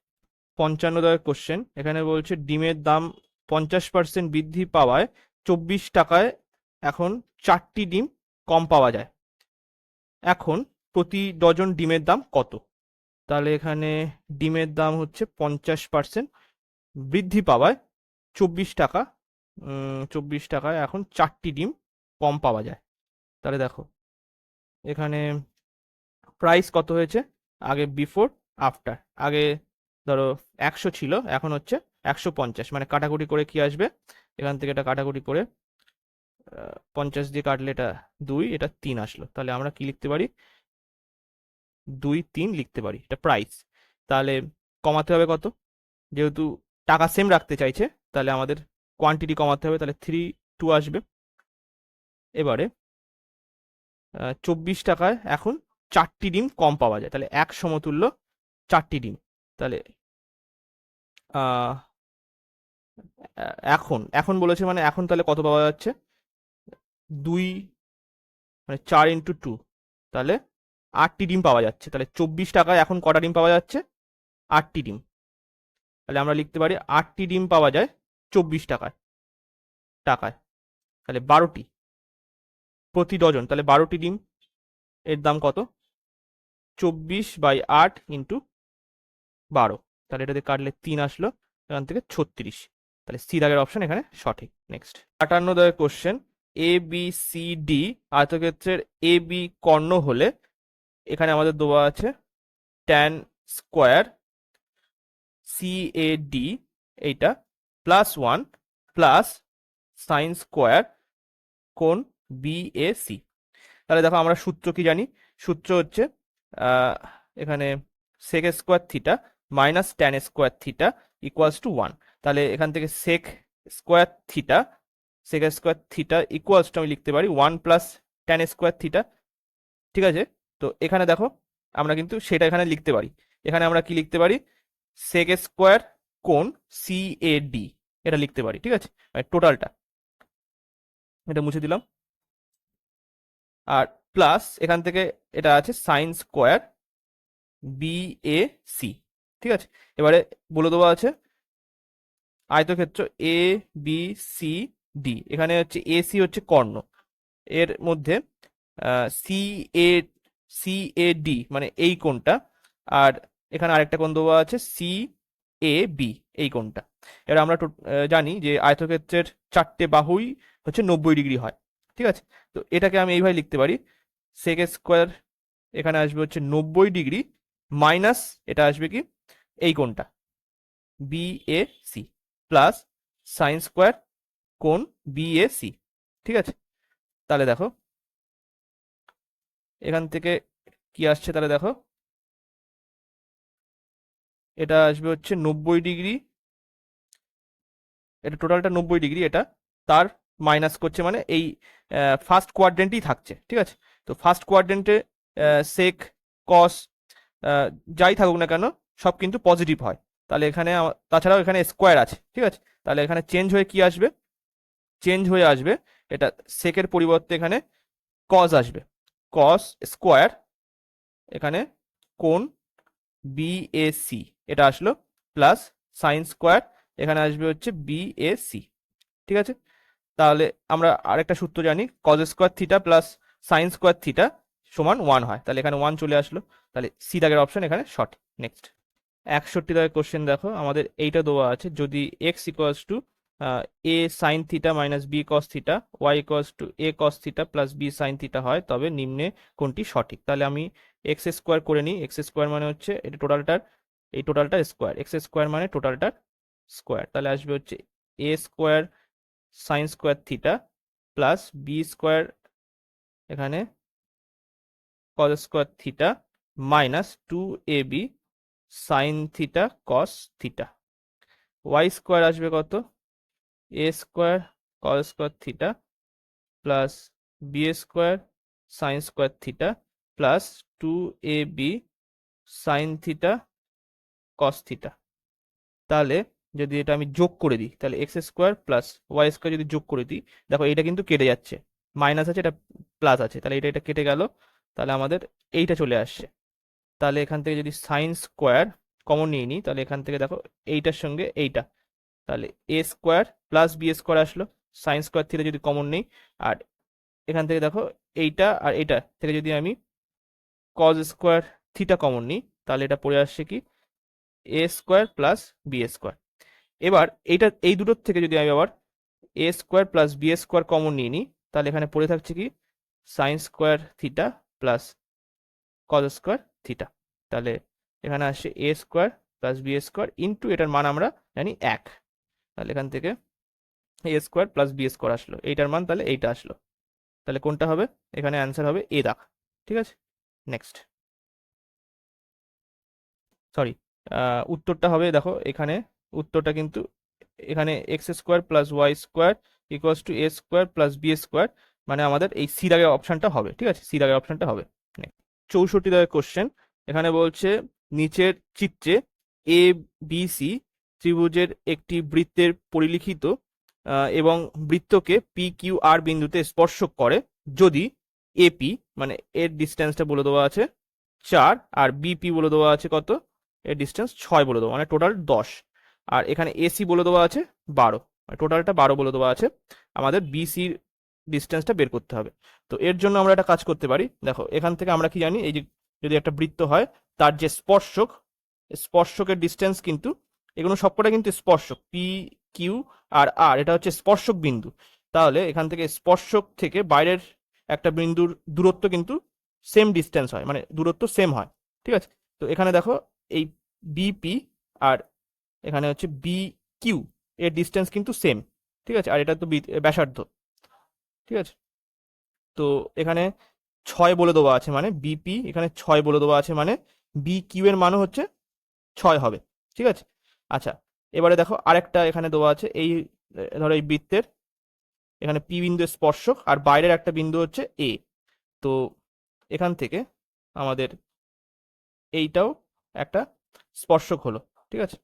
55 দাগের কোশ্চেন, এখানে বলছে ডিমের দাম 50% বৃদ্ধি পাওয়ায় 24 টাকায় এখন 4টি ডিম কম পাওয়া যায়। এখন প্রতি ডজন ডিমের দাম কত? তাহলে এখানে ডিমের দাম হচ্ছে 50% বৃদ্ধি পাওয়ায় 24 টাকা। 24 টাকায় এখন 4টি ডিম কম পাওয়া যায়। তাহলে দেখো এখানে প্রাইস কত হয়েছে, আগে বিফোর আফটার। আগে ধরো 100 ছিল, এখন হচ্ছে 150, মানে কাটাকুটি করে কি আসবে, এখান থেকে এটা কাটাকুটি করে 50 দিয়ে কাটলে এটা 2, এটা 3 আসলো। তাহলে আমরা কি লিখতে পারি, 2 3 লিখতে পারি, এটা প্রাইস। তাহলে কমাতে হবে কত, যেহেতু টাকা সেম রাখতে চাইছে তাহলে আমাদের কোয়ান্টিটি কমাতে হবে, তাহলে 3 2 আসবে। এবারে 24 টাকায় এখন 4টি ডিম কম পাওয়া যায়, তাহলে এক সমতুল্য 4টি ডিম। তাহলে আহ, এখন এখন বলেছে মানে এখন তাহলে কত পাওয়া যাচ্ছে, 2 মানে 4 × 2, তাহলে 8টি ডিম পাওয়া যাচ্ছে। তাহলে 24 টাকায় এখন কটা ডিম পাওয়া যাচ্ছে, 8টি ডিম। তাহলে আমরা লিখতে পারি 8টি ডিম পাওয়া যায় 24 টাকায়। তাহলে 12টি প্রতি ডজন, তাহলে 12টি ডিম এর দাম কত, 24/8 × 12। তাহলে এটাতে কাটলে 3 আসলো, এখান থেকে 36। তাহলে সি দাগের অপশন এখানে সঠিক। নেক্সট 58 দাগের question, A B C D আয়তক্ষেত্রের এ বি কর্ণ হলে এখানে আমাদের দেওয়া আছে tan square C A D এইটা +1 প্লাস সাইন স্কোয়ার কোণ বি এ সি। তাহলে দেখো আমরা সূত্র কি জানি, সূত্র হচ্ছে এখানে sec square theta minus tan square theta equals to 1। তাহলে এখান থেকে sec square theta equals to আমি লিখতে পারি 1 প্লাস ট্যান স্কোয়ার থিটা। ঠিক আছে, তো এখানে দেখো আমরা কিন্তু সেটা এখানে লিখতে পারি। এখানে আমরা কি লিখতে পারি, সেক স্কোয়ার কোণ সি এ ডি এটা লিখতে পারি। ঠিক আছে, টোটালটা এটা মুছে দিলাম, আর প্লাস এখান থেকে এটা আছে sine square B A C. ঠিক আছে, এবারে বলে দেওয়া আছে আয়তক্ষেত্র এ বি সি ডি, এখানে হচ্ছে এ সি হচ্ছে কর্ণ, এর মধ্যে C A C A D মানে এই কোণটা, আর এখানে আরেকটা কোণ দেওয়া আছে সি এ বি এই কোণটা। এবার আমরা জানি যে আয়তক্ষেত্রের 4টে বাহুই হচ্ছে 90 ডিগ্রি হয়। ঠিক আছে, তো এটাকে আমি এইভাবে লিখতে পারি, সেক স্কোয়ার এখানে আসবে হচ্ছে 90 ডিগ্রি মাইনাস এটা আসবে কি এই কোণটা B A C plus sine square কোণ বি এ সি। ঠিক আছে, তাহলে দেখো এখান থেকে কি আসছে, তাহলে দেখো এটা আসবে হচ্ছে 90 ডিগ্রি, এটা টোটালটা 90 ডিগ্রি, এটা তার মাইনাস করছে মানে এই ফার্স্ট কোয়াড্রেন্টেই থাকছে। ঠিক আছে, তো ফার্স্ট কোয়াড্রেন্টে সেক কস যাই থাকুক না কেন সব কিন্তু পজিটিভ হয়। তাহলে এখানে তাছাড়াও এখানে স্কোয়ার আছে। ঠিক আছে, তাহলে এখানে চেঞ্জ হয়ে কি আসবে, চেঞ্জ হয়ে আসবে এটা সেকের পরিবর্তে এখানে কস আসবে, কস স্কোয়ার এখানে কোণ বি এ সি এটা আসলো প্লাস সাইন স্কোয়ার এখানে আসবে হচ্ছে বি এ সি। ঠিক আছে, তাহলে আমরা আরেকটা সূত্র জানি, cause square theta plus sine square theta সমান 1 হয়। তাহলে এখানে 1 চলে আসলো, তাহলে সি দাগের অপশন এখানে সঠিক। নেক্সট 61 দাগের কোশ্চেন দেখো, আমাদের এইটা দেওয়া আছে, যদি x equals to a sine theta minus b cos theta y equals to a cos theta plus b sine theta হয় তবে নিম্নে কোনটি সঠিক। তাহলে আমি এক্স স্কোয়ার করে নিই, এক্স স্কোয়ার মানে হচ্ছে এটা টোটালটার, এই টোটালটা স্কোয়ার, এক্স স্কোয়ার মানে টোটালটার স্কোয়ার, তাহলে আসবে হচ্ছে a square sine square theta plus b square এখানে cos square theta minus 2ab sine theta cos theta. Y square আসবে কত, a square cos square theta plus b square sine square theta plus 2ab sine theta cos theta. তাহলে যদি এটা আমি যোগ করে দিই, তাহলে x square plus y square যদি যোগ করে দিই, দেখো এটা কিন্তু কেটে যাচ্ছে, মাইনাস আছে এটা প্লাস আছে, তাহলে এটা এটা কেটে গেল, তাহলে আমাদের এইটা চলে আসছে। তাহলে এখান থেকে যদি সাইন স্কোয়ার কমন নিয়ে নিই, তাহলে এখান থেকে দেখো এইটার সঙ্গে এইটা, তাহলে এ স্কোয়ার প্লাস বি স্কোয়ার আসলো, সাইন স্কোয়ার থিটা যদি কমন নেই, আর এখান থেকে দেখো এইটা আর এইটা থেকে যদি আমি কজ স্কোয়ার থিটা কমন নিই, তাহলে এটা পড়ে আসছে কি a square plus b square. এবার এইটা এই দুটোর থেকে যদি আমি আবার a square plus b square common নিয়ে নিই, তাহলে এখানে পড়ে থাকছে কি sine square theta plus cos square theta. তাহলে এখানে আসছে a square plus b square into এটার মান আমরা জানি 1। তাহলে এখান থেকে a square plus b square আসলো, এইটার মান তাহলে এইটা আসলো। তাহলে কোনটা হবে? এখানে অ্যান্সার হবে এ দাগ। ঠিক আছে, নেক্সট। সরি, উত্তরটা হবে, দেখো এখানে উত্তরটা কিন্তু এখানে x square plus y square equals to a square plus b square, মানে আমাদের এই সি দাগের অপশনটা হবে। ঠিক আছে, সি দাগের অপশনটা হবে। 64 দাগের কোশ্চেন। এখানে বলছে নিচের চিত্রে এ বি সি ত্রিভুজের একটি বৃত্তের পরিলিখিত এবং বৃত্তকে পি কিউ আর বিন্দুতে স্পর্শ করে যদি এপি মানে এর ডিস্টেন্সটা বলে দেওয়া আছে 4 আর বিপি বলে দেওয়া আছে কত, এর ডিস্টেন্স 6 বলে দেওয়া, মানে টোটাল 10। আর এখানে এসি বলে দেওয়া আছে 12, মানে টোটালটা 12 বলে দেওয়া আছে। আমাদের বিসির ডিস্টেন্সটা বের করতে হবে। তো এর জন্য আমরা একটা কাজ করতে পারি। দেখো এখান থেকে আমরা কি জানি, এই যে যদি একটা বৃত্ত হয় তার যে স্পর্শক, স্পর্শকের ডিস্টেন্স কিন্তু এগুলো সবকটা কিন্তু স্পর্শক, পি কিউ আর আর এটা হচ্ছে স্পর্শক বিন্দু। তাহলে এখান থেকে স্পর্শক থেকে বাইরের একটা বিন্দুর দূরত্ব কিন্তু সেম ডিস্টেন্স হয়, মানে দূরত্ব সেম হয়। ঠিক আছে, তো এখানে দেখো এই বিপি আর এখানে হচ্ছে বি কিউ এর ডিস্টেন্স কিন্তু সেম। ঠিক আছে, আর এটা তো ব্যাসার্ধ। ঠিক আছে, তো এখানে 6 বলে দেওয়া আছে, মানে বিপি এখানে 6 বলে দেওয়া আছে, মানে বি কিউ এর মানও হচ্ছে 6 হবে। ঠিক আছে, আচ্ছা এবারে দেখো আরেকটা এখানে দেওয়া আছে, এই ধরো এই বৃত্তের এখানে পি বিন্দু স্পর্শক আর বাইরের একটা বিন্দু হচ্ছে এ। তো এখান থেকে আমাদের এইটাও একটা স্পর্শক হলো। ঠিক আছে,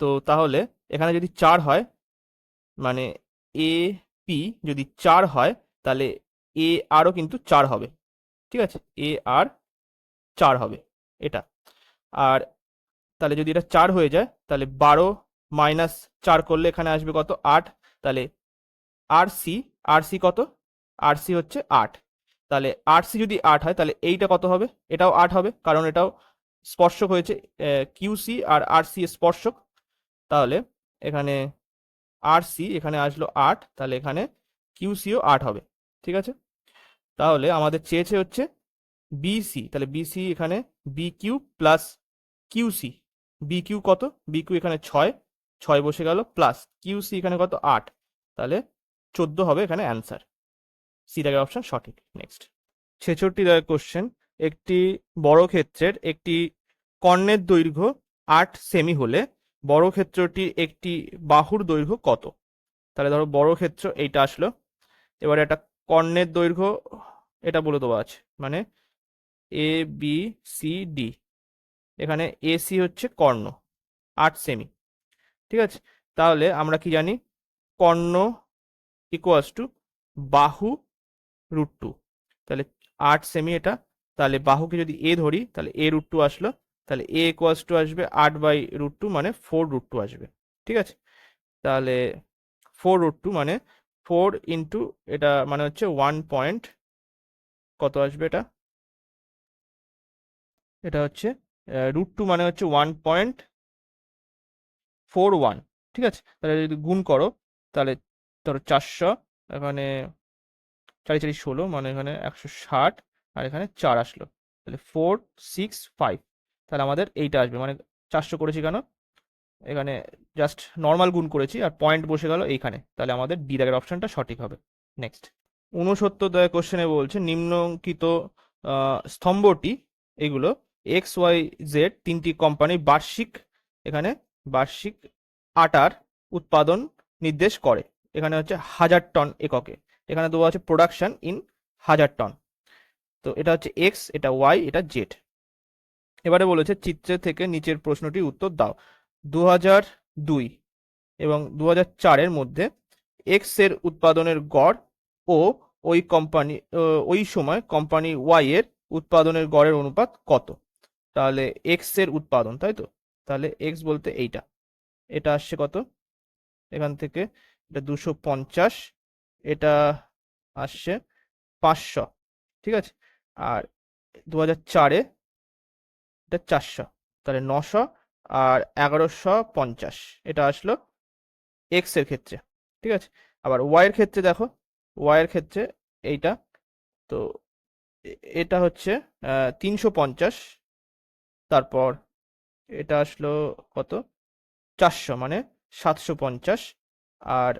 তো তাহলে এখানে যদি 4 হয়, মানে এ পি যদি 4 হয়, তাহলে এ আরও কিন্তু 4 হবে। ঠিক আছে, এ আর 4 হবে এটা। আর তাহলে যদি এটা 4 হয়ে যায়, তাহলে 12 মাইনাস 4 করলে এখানে আসবে কত, 8। তাহলে আর সি, আর সি কত, আর সি হচ্ছে 8। তাহলে আর সি যদি 8 হয়, তাহলে এইটা কত হবে, এটাও 8 হবে, কারণ এটাও স্পর্শক হয়েছে, কিউসি আর আর সি স্পর্শক। তাহলে এখানে আর সি এখানে আসলো 8, তাহলে এখানে কিউসিও 8 হবে। ঠিক আছে, তাহলে আমাদের চেয়েছে হচ্ছে বিসি, তাহলে বিসি এখানে B Q plus QC, B Q কত, বি কিউ এখানে 6, 6 বসে গেল, প্লাস কিউসি এখানে কত 8, তাহলে 14 হবে এখানে অ্যান্সার। সি দাগের অপশন সঠিক। নেক্সট, 66 দাগের কোশ্চেন। একটি বর্গক্ষেত্রের একটি কর্ণের দৈর্ঘ্য 8 সেমি হলে বর্গক্ষেত্রটির একটি বাহুর দৈর্ঘ্য কত? তাহলে ধরো বর্গক্ষেত্র এইটা আসলো, এবারে একটা কর্ণের দৈর্ঘ্য এটা বলে দেওয়া আছে, মানে এ বি সি ডি। এখানে এসি হচ্ছে কর্ণ 8 সেমি। ঠিক আছে, তাহলে আমরা কি জানি, কর্ণ ইকুয়ালস টু বাহু √2। তাহলে 8 সেমি এটা, তাহলে বাহুকে যদি এ ধরি তাহলে এ √2 আসলো, তাহলে এ ইকুয়ালস টু আসবে 8/√2, মানে 4√2 আসবে। ঠিক আছে, তাহলে 4√2 মানে 4 ইন্টু এটা মানে হচ্ছে 1 পয়েন্ট কত আসবে, এটা এটা হচ্ছে √2 মানে হচ্ছে 1.41। ঠিক আছে, তাহলে যদি গুণ করো তাহলে ধরো 400, এখানে 4 4 16, মানে এখানে 160, আর এখানে 4 আসলো, তাহলে 465। তাহলে আমাদের এইটা আসবে, মানে 400 করেছি কেন, এখানে জাস্ট নর্মাল গুণ করেছি আর পয়েন্ট বসে গেল এইখানে, তাহলে আমাদের ডি দাগের অপশনটা সঠিক হবে। নেক্সট, 69 দাগের কোশ্চেনে বলছে নিম্নলিখিত স্তম্ভটি এগুলো এক্স ওয়াই জেড তিনটি কোম্পানির বার্ষিক, এখানে বার্ষিক আটার উৎপাদন নির্দেশ করে। এখানে হচ্ছে 1000 টন এককে, এখানে দেওয়া আছে প্রোডাকশন ইন 1000 টন। তো এটা হচ্ছে এক্স, এটা ওয়াই, এটা জেড। এবারে বলেছে চিত্রে থেকে নিচের প্রশ্নটির উত্তর দাও। 2002 এবং 2004-এর মধ্যে এক্স এর উৎপাদনের গড় ও ওই সময় কোম্পানি ওয়াই এর উৎপাদনের গড়ের অনুপাত কত? তাহলে এক্স এর উৎপাদন, তাই তো, তাহলে এক্স বলতে এইটা, এটা আসছে কত, এখান থেকে এটা 250, এটা আসছে 500, ঠিক আছে। আর 2004-এ এটা 400, তাহলে 900 আর 1150 এটা আসলো এক্স এর ক্ষেত্রে, ঠিক আছে। আবার ওয়াই এর ক্ষেত্রে দেখো, ওয়াই এর ক্ষেত্রে এইটা, তো এটা হচ্ছে 350, তারপর এটা আসলো কত, 400 মানে 750, আর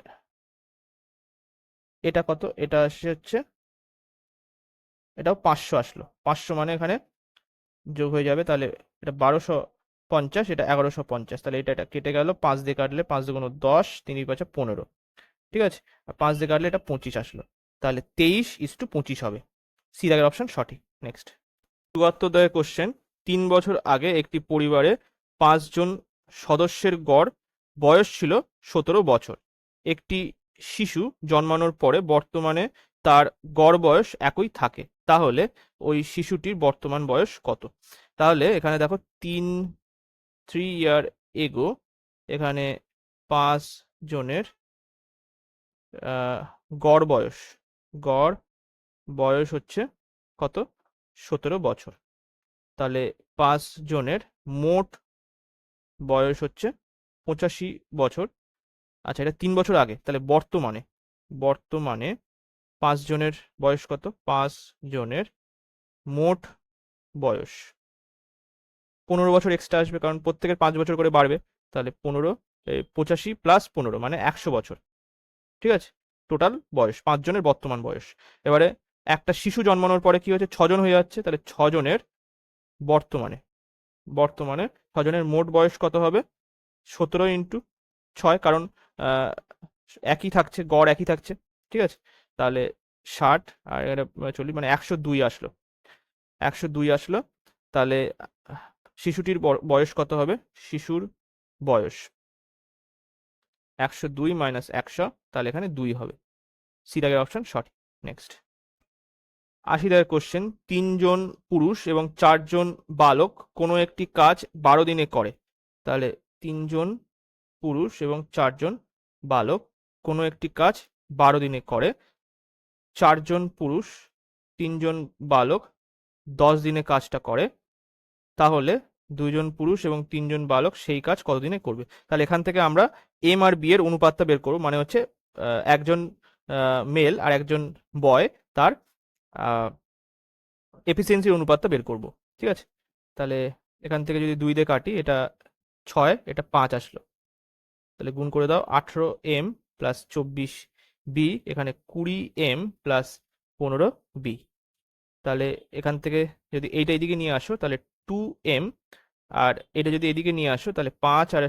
এটা কত, এটা আসছে হচ্ছে, এটাও 500 আসলো, 500 মানে এখানে যোগ হয়ে যাবে, তাহলে এটা 1250, এটা 1150, তাহলে এটা কেটে গেল, 5 দিয়ে কাটলে 5 দুগুণ 10, 3 × 5 = 15, ঠিক আছে। আর 5 দিয়ে কাটলে এটা 25 আসলো, তাহলে 23:25 হবে। সি দাগের অপশন সঠিক। নেক্সট, চুয়াত্তর কোশ্চেন, 3 বছর আগে একটি পরিবারে 5 জন সদস্যের গড় বয়স ছিল 17 বছর। একটি শিশু জন্মানোর পরে বর্তমানে তার গড় বয়স একই থাকে, তাহলে ওই শিশুটির বর্তমান বয়স কত? তাহলে এখানে দেখো 3 year ago, এখানে 5 জনের গড় বয়স হচ্ছে কত, 17 বছর। তাহলে 5 জনের মোট বয়স হচ্ছে 85 বছর। আচ্ছা, এটা 3 বছর আগে, তাহলে বর্তমানে 5 জনের বয়স কত, 5 জনের মোট বয়স 15 বছর এক্সট্রা আসবে, কারণ প্রত্যেকের 5 বছর করে বাড়বে, তাহলে 85 + 15 মানে 100 বছর, ঠিক আছে। টোটাল বয়স 5 জনের বর্তমান বয়স। এবারে একটা শিশু জন্মানোর পরে কি হচ্ছে, 6 জন হয়ে যাচ্ছে, তাহলে 6 জনের বর্তমানে বর্তমানে 6 জনের মোট বয়স কত হবে, 17 × 6, কারণ একই থাকছে, গড় একই থাকছে, ঠিক আছে। তাহলে 60 আর 40 মানে 102 আসলো, 102 আসলো। তাহলে শিশুটির বয়স কত হবে, শিশুর বয়স 102 - 100, তাহলে এখানে 2 হবে। সি দাগের অপশন সঠিক। নেক্সট, 80 কোশ্চেন, 3 জন পুরুষ এবং 4 জন বালক কোনো একটি কাজ 12 দিনে করে। তাহলে 3 জন পুরুষ এবং 4 জন বালক কোনো একটি কাজ 12 দিনে করে। 4 জন পুরুষ, 3 জন বালক 10 দিনে কাজটা করে, তাহলে 2 জন পুরুষ এবং 3 জন বালক সেই কাজ কত দিনে করবে? তাহলে এখান থেকে আমরা এম আর বি এর অনুপাতটা বের করবো, মানে হচ্ছে একজন মেল আর একজন বয়, তার এফিসিয়েন্সির অনুপাতটা বের করব, ঠিক আছে। তাহলে এখান থেকে যদি 2 দিয়ে কাটি, এটা 6, এটা 5 আসলো, তাহলে গুণ করে দাও, 18m + 24b, এখানে 20m + 15b। তাহলে এখান থেকে যদি এইটা এদিকে নিয়ে আসো, তাহলে 2m, আর এটা যদি এদিকে নিয়ে আসো, তাহলে 5 আর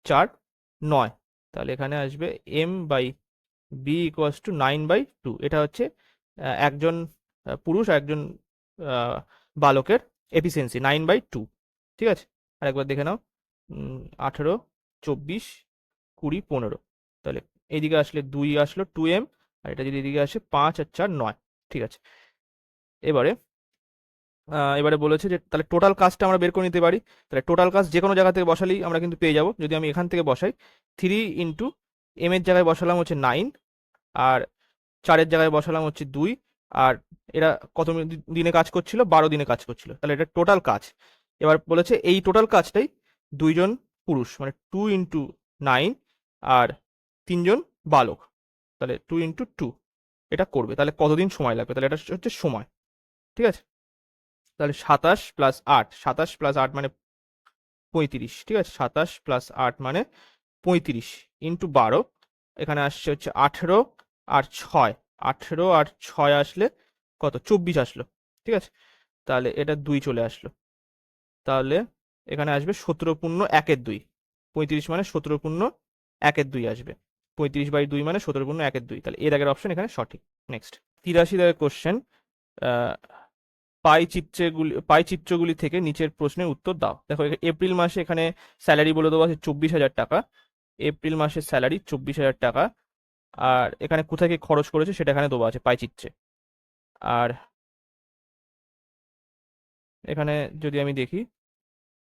4 9, তাহলে এখানে আসবে m/b = 9/2। এটা হচ্ছে একজন পুরুষ আর একজন বালকের এফিসিয়েন্সি 9/2, ঠিক আছে। আরেকবার দেখে নাও, 18, 24, 20, 15, তাহলে এইদিকে আসলে 2 আসলো 2m, আর এটা যদি এদিকে আসে 5 আর 4 9, ঠিক আছে। এবারে বলেছে যে তাহলে টোটাল কাজটা আমরা বের করে নিতে পারি। তাহলে টোটাল কাজ যে কোনো জায়গা থেকে বসালেই আমরা কিন্তু পেয়ে যাব। যদি আমি এখান থেকে বসাই, 3 × m এর জায়গায় বসালাম হচ্ছে 9, আর 4-এর জায়গায় বসালাম হচ্ছে 2, আর এরা কত দিনে কাজ করছিল, 12 দিনে কাজ করছিল, তাহলে এটা টোটাল কাজ। এবার বলেছে এই টোটাল কাজটাই 2 জন পুরুষ মানে 2 × 9 আর 3 জন বালক, তাহলে 2 × 2 এটা করবে, তাহলে কতদিন সময় লাগবে, তাহলে এটা হচ্ছে সময়, ঠিক আছে। তাহলে 27 + 8, 27 + 8 মানে 35, ঠিক আছে। 27 + 8 মানে 35 × 12, এখানে আসছে হচ্ছে 18 আর 6, 18 আর 6 আসলে কত, 24 আসলো, ঠিক আছে। তাহলে এটা 2 চলে আসলো, তাহলে এখানে আসবে 17 × 1 = 2, 35 মানে 17 × 1 = 2 আসবে, 35/2 মানে 17 × 1 = 2, তাহলে এর আগের অপশন এখানে সঠিক। নেক্সট, 83 দাগের কোশ্চেন, পাই চিত্রগুলি থেকে নিচের প্রশ্নের উত্তর দাও। দেখো, এপ্রিল মাসে এখানে স্যালারি বলে দেওয়া আছে 24,000 টাকা, এপ্রিল মাসের স্যালারি 24,000 টাকা, আর এখানে কোথায় কি খরচ করেছে সেটা এখানে দেওয়া আছে পাই চিত্রে। আর এখানে যদি আমি দেখি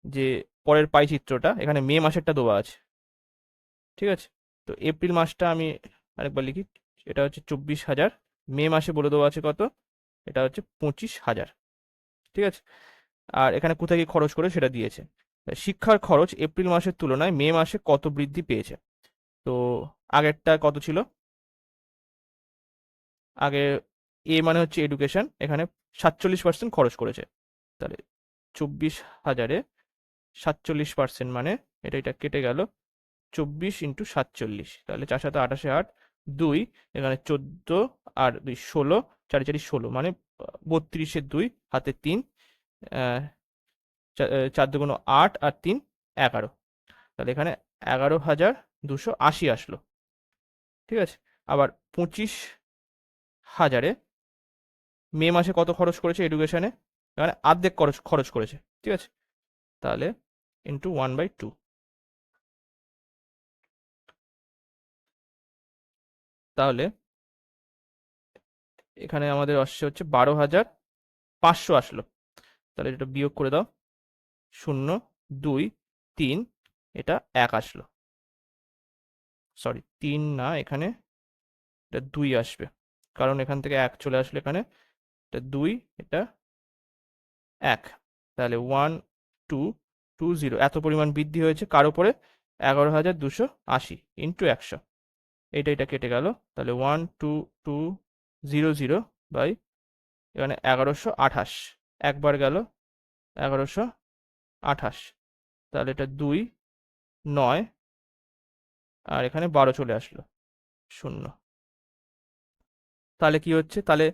যে পরের পাই চিত্রটা, এখানে মে মাসেরটা দেওয়া আছে, ঠিক আছে। তো এপ্রিল মাসটা আমি আরেকবার লিখি, এটা হচ্ছে 24,000, মে মাসে বলে দেওয়া আছে কত, এটা হচ্ছে 25,000। ঠিক আছে, আর এখানে কোথায় কি খরচ করে সেটা দিয়েছে। শিক্ষার খরচ এপ্রিল মাসের তুলনায় মে মাসে কত বৃদ্ধি পেয়েছে। তো আগেরটা কত ছিল, আগে এ মানে হচ্ছে এডুকেশন, এখানে 47% খরচ করেছে। তাহলে 24,000-এ 47% মানে এটা কেটে গেল, 24 × 47, তাহলে 4×7 = 28, 2 এখানে 14 আর 2 16, 4 4 16 মানে 32-এর 2 হাতে 3, 4 × 2 = 8 আর 3 11, তাহলে এখানে 11,280 আসলো। ঠিক আছে, আবার 25,000-এ মে মাসে কত খরচ করেছে এডুকেশনে, মানে অর্ধেক খরচ করেছে। ঠিক আছে, তাহলে ইন্টু 1/2, তাহলে এখানে আমাদের আসছে হচ্ছে 12,500 আসলো। তাহলে এটা বিয়োগ করে দাও, 0 2 3, এটা 1 আসলো, সরি 3 না, এখানে এটা 2 আসবে, কারণ এখান থেকে 1 চলে আসলো, এখানে এটা 2, এটা 1, তাহলে 1 2 2 0 এত পরিমাণ বৃদ্ধি হয়েছে কার উপরে, 11,280 ইন্টু 100, এটা কেটে গেল, তাহলে 1 2 2 0 0 বাই এখানে 1128, একবার গেল 1128, তাহলে এটা 2 9 আর এখানে 12 চলে আসলো, 0। তাহলে কি হচ্ছে, তাহলে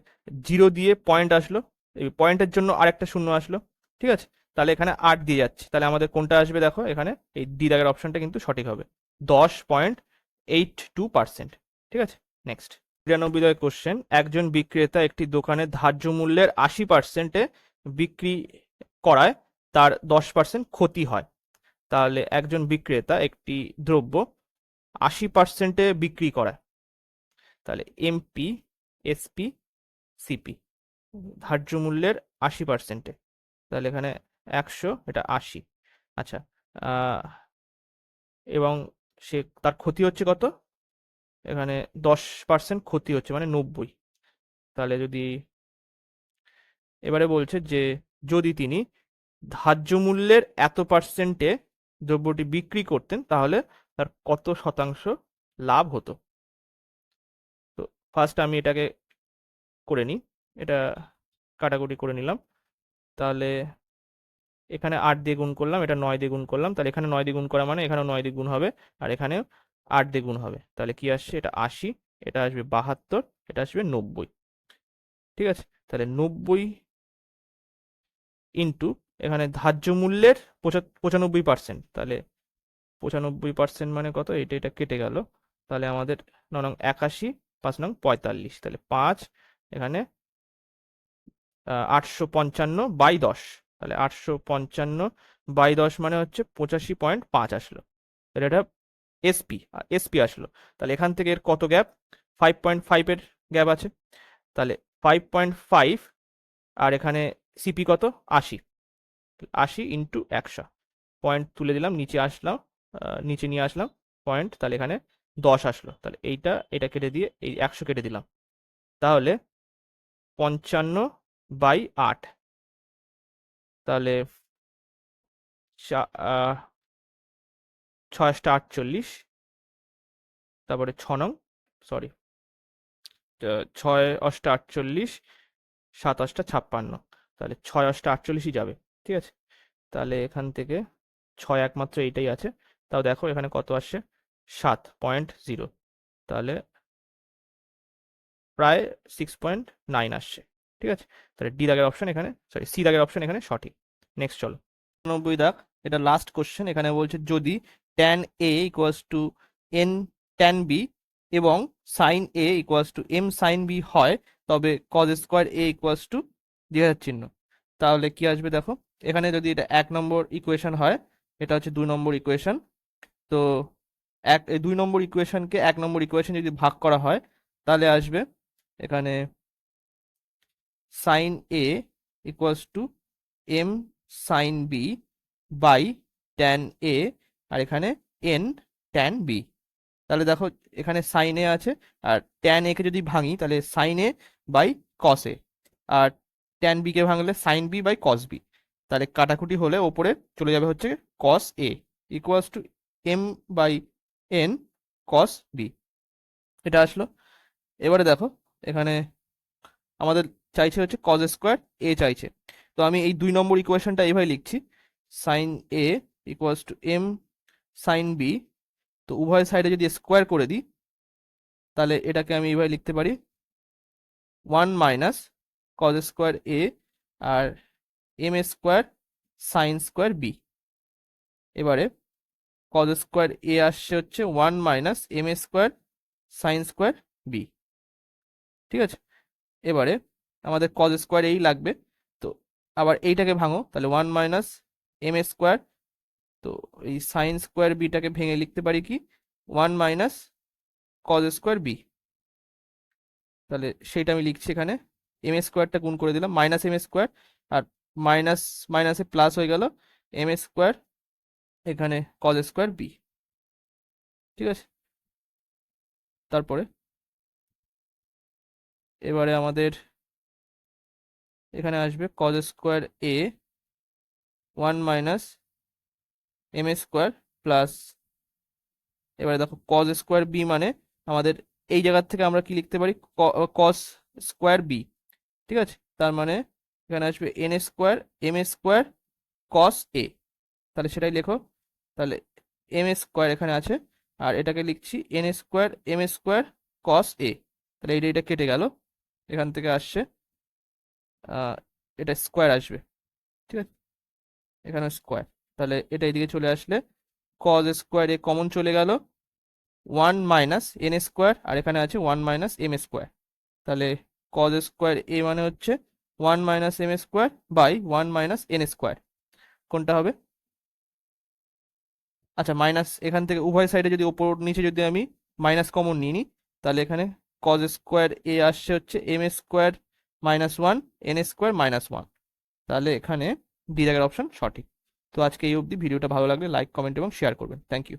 0 দিয়ে পয়েন্ট আসলো, এই পয়েন্টের জন্য আরেকটা 0 আসলো। ঠিক আছে, তাহলে এখানে 8 দিয়ে যাচ্ছে, তাহলে আমাদের কোনটা আসবে দেখো, এখানে এই ডি দাগের অপশনটা কিন্তু সঠিক হবে, 10.82%। ঠিক আছে, নেক্সট 93 কোশ্চেন, একজন বিক্রেতা একটি দোকানে ধার্য মূল্যের 80%-এ বিক্রি করায় তার 10% ক্ষতি হয়। তাহলে একজন বিক্রেতা একটি দ্রব্য 80%-এ বিক্রি করায়, তাহলে এমপি এসপি সিপি, ধার্য মূল্যের 80%-এ, তাহলে এখানে 100, এটা 80। আচ্ছা, এবং সে তার ক্ষতি হচ্ছে কত, এখানে 10% ক্ষতি হচ্ছে মানে 90। তাহলে যদি এবারে বলছে যে যদি তিনি ধার্য মূল্যের এত পার্সেন্টে দ্রব্যটি বিক্রি করতেন তাহলে তার কত শতাংশ লাভ হতো। তো ফার্স্ট আমি এটাকে করে নিই, এটা কাটাকুটি করে নিলাম, তাহলে এখানে 8 দিয়ে গুণ করলাম, এটা 9 দিয়ে গুণ করলাম, তাহলে এখানে 9 দিয়ে গুণ করা মানে এখানেও 9 দিয়ে গুণ হবে, আর এখানেও 8 দিয়ে গুণ হবে, তাহলে কি আসছে, এটা 80, এটা আসবে 72, এটা আসবে 90। ঠিক আছে, তাহলে 90 ইন্টু এখানে ধার্য মূল্যের 95%, তাহলে 95% মানে কত, এটা কেটে গেল, তাহলে আমাদের 9 81, 5 45, তাহলে 5, এখানে 855/10, তাহলে 855/10 মানে হচ্ছে 85.5 আসলো, তাহলে এটা এসপি আসলো। তাহলে এখান থেকে এর কত গ্যাপ, 5.5 এর গ্যাপ আছে, তাহলে 5.5 আর এখানে সিপি কত, 80, 80 ইন্টু 100, পয়েন্ট তুলে দিলাম, নিচে আসলাম, নিচে নিয়ে আসলাম পয়েন্ট, তাহলে এখানে 10 আসলো, তাহলে এটা কেটে দিয়ে এই 100 কেটে দিলাম, তাহলে 55/8, তাহলে 6 × 8 = 48, তারপরে 6 6 × 8 = 48, 7 × 8 = 56, তাহলে 6 × 8 = 48ই যাবে। ঠিক আছে, তাহলে এখান থেকে 6 একমাত্র এইটাই আছে, তাও দেখো এখানে কত আসছে, 7.0, তাহলে প্রায় 6.9 আসছে। ঠিক আছে, তাহলে ডি দাগের অপশন এখানে, সরি সি দাগের অপশন এখানে সঠিক। নেক্সট চলো 90 দাগ, এটা লাস্ট কোশ্চেন, এখানে বলছে যদি tan a = n tan b এবং sin a = m sin b হয় তবে cos স্কোয়ার a দ্বিঘাত চিহ্ন, তাহলে কি আসবে দেখো, এখানে যদি এটা 1 নম্বর ইকুয়েশন হয়, এটা হচ্ছে 2 নম্বর ইকুয়েশন, তো 2 নম্বর ইকুয়েশনকে 1 নম্বর ইকুয়েশন যদি ভাগ করা হয় তাহলে আসবে এখানে sin a = m sin b by tan a, আর এখানে n tan b। তাহলে দেখো এখানে সাইন এ আছে, আর ট্যান এ কে যদি ভাঙি তাহলে sine a by cos a, আর ট্যান বি কে ভাঙলে sine b by cos b. তাহলে কাটাকুটি হলে ওপরে চলে যাবে হচ্ছে cos a equals to m by n cos b, এটা আসলো। এবারে দেখো এখানে আমাদের চাইছে হচ্ছে কজ স্কোয়ার এ চাইছে, তো আমি এই 2 নম্বর ইকুয়েশনটা এইভাবে লিখছি, sine A equals to M sine B. তো উভয় সাইডে যদি স্কোয়ার করে দিই তাহলে এটাকে আমি এইভাবে লিখতে পারি 1 - কজ স্কোয়ার এ আর m square sine square b. এবারে কজ স্কোয়ার এ আসছে হচ্ছে 1 - M square sine square b, ঠিক আছে। এবারে আমাদের কজ স্কোয়ার এই লাগবে, তো আবার এইটাকে ভাঙো, তাহলে 1 - এম স্কোয়ার, তো এই সাইন স্কোয়ার বিটাকে ভেঙে লিখতে পারি কি 1 - কজ স্কোয়ার বি। তাহলে সেইটা আমি লিখছি এখানে, এম স্কোয়ারটা গুণ করে দিলাম মাইনাস এম স্কোয়ার, আর মাইনাস মাইনাসে প্লাস হয়ে গেল এম স্কোয়ার এখানে কজ স্কোয়ার বি, ঠিক আছে। তারপরে এবারে আমাদের এখানে আসবে কজ স্কোয়ার এ 1 - এম স্কোয়ার প্লাস, এবারে দেখো কজ স্কোয়ার বি মানে আমাদের এই জায়গার থেকে আমরা কি লিখতে পারি কস স্কোয়ার বি, ঠিক আছে। তার মানে এখানে আসবে n square m square cos a, তাহলে সেটাই লেখো। তাহলে এম স্কোয়ার এখানে আছে, আর এটাকে লিখছি n square m square cos a, তাহলে এটা কেটে গেল, এখান থেকে আসছে এটা স্কোয়ার আসবে, ঠিক আছে, এখানে স্কোয়ার। তাহলে এটা এদিকে চলে আসলে কজ স্কোয়ার এ কমন চলে গেল 1 - এন স্কোয়ার, আর এখানে আছে 1 - এম স্কোয়ার। তাহলে কজ স্কোয়ার এ মানে হচ্ছে 1 - M square by 1 - N square, কোনটা হবে? আচ্ছা, মাইনাস এখান থেকে উভয় সাইডে যদি ওপর নিচে যদি আমি মাইনাস কমন নিয়ে নিই, তাহলে এখানে কজ স্কোয়ার এ আসছে হচ্ছে এম স্কোয়ার -1 এন স্কোয়ার -1, তাহলে এখানে ডি জায়গার অপশন সঠিক। তো আজকে এই অবধি, ভিডিওটা ভালো লাগলে লাইক কমেন্ট এবং শেয়ার করবেন, থ্যাংক ইউ।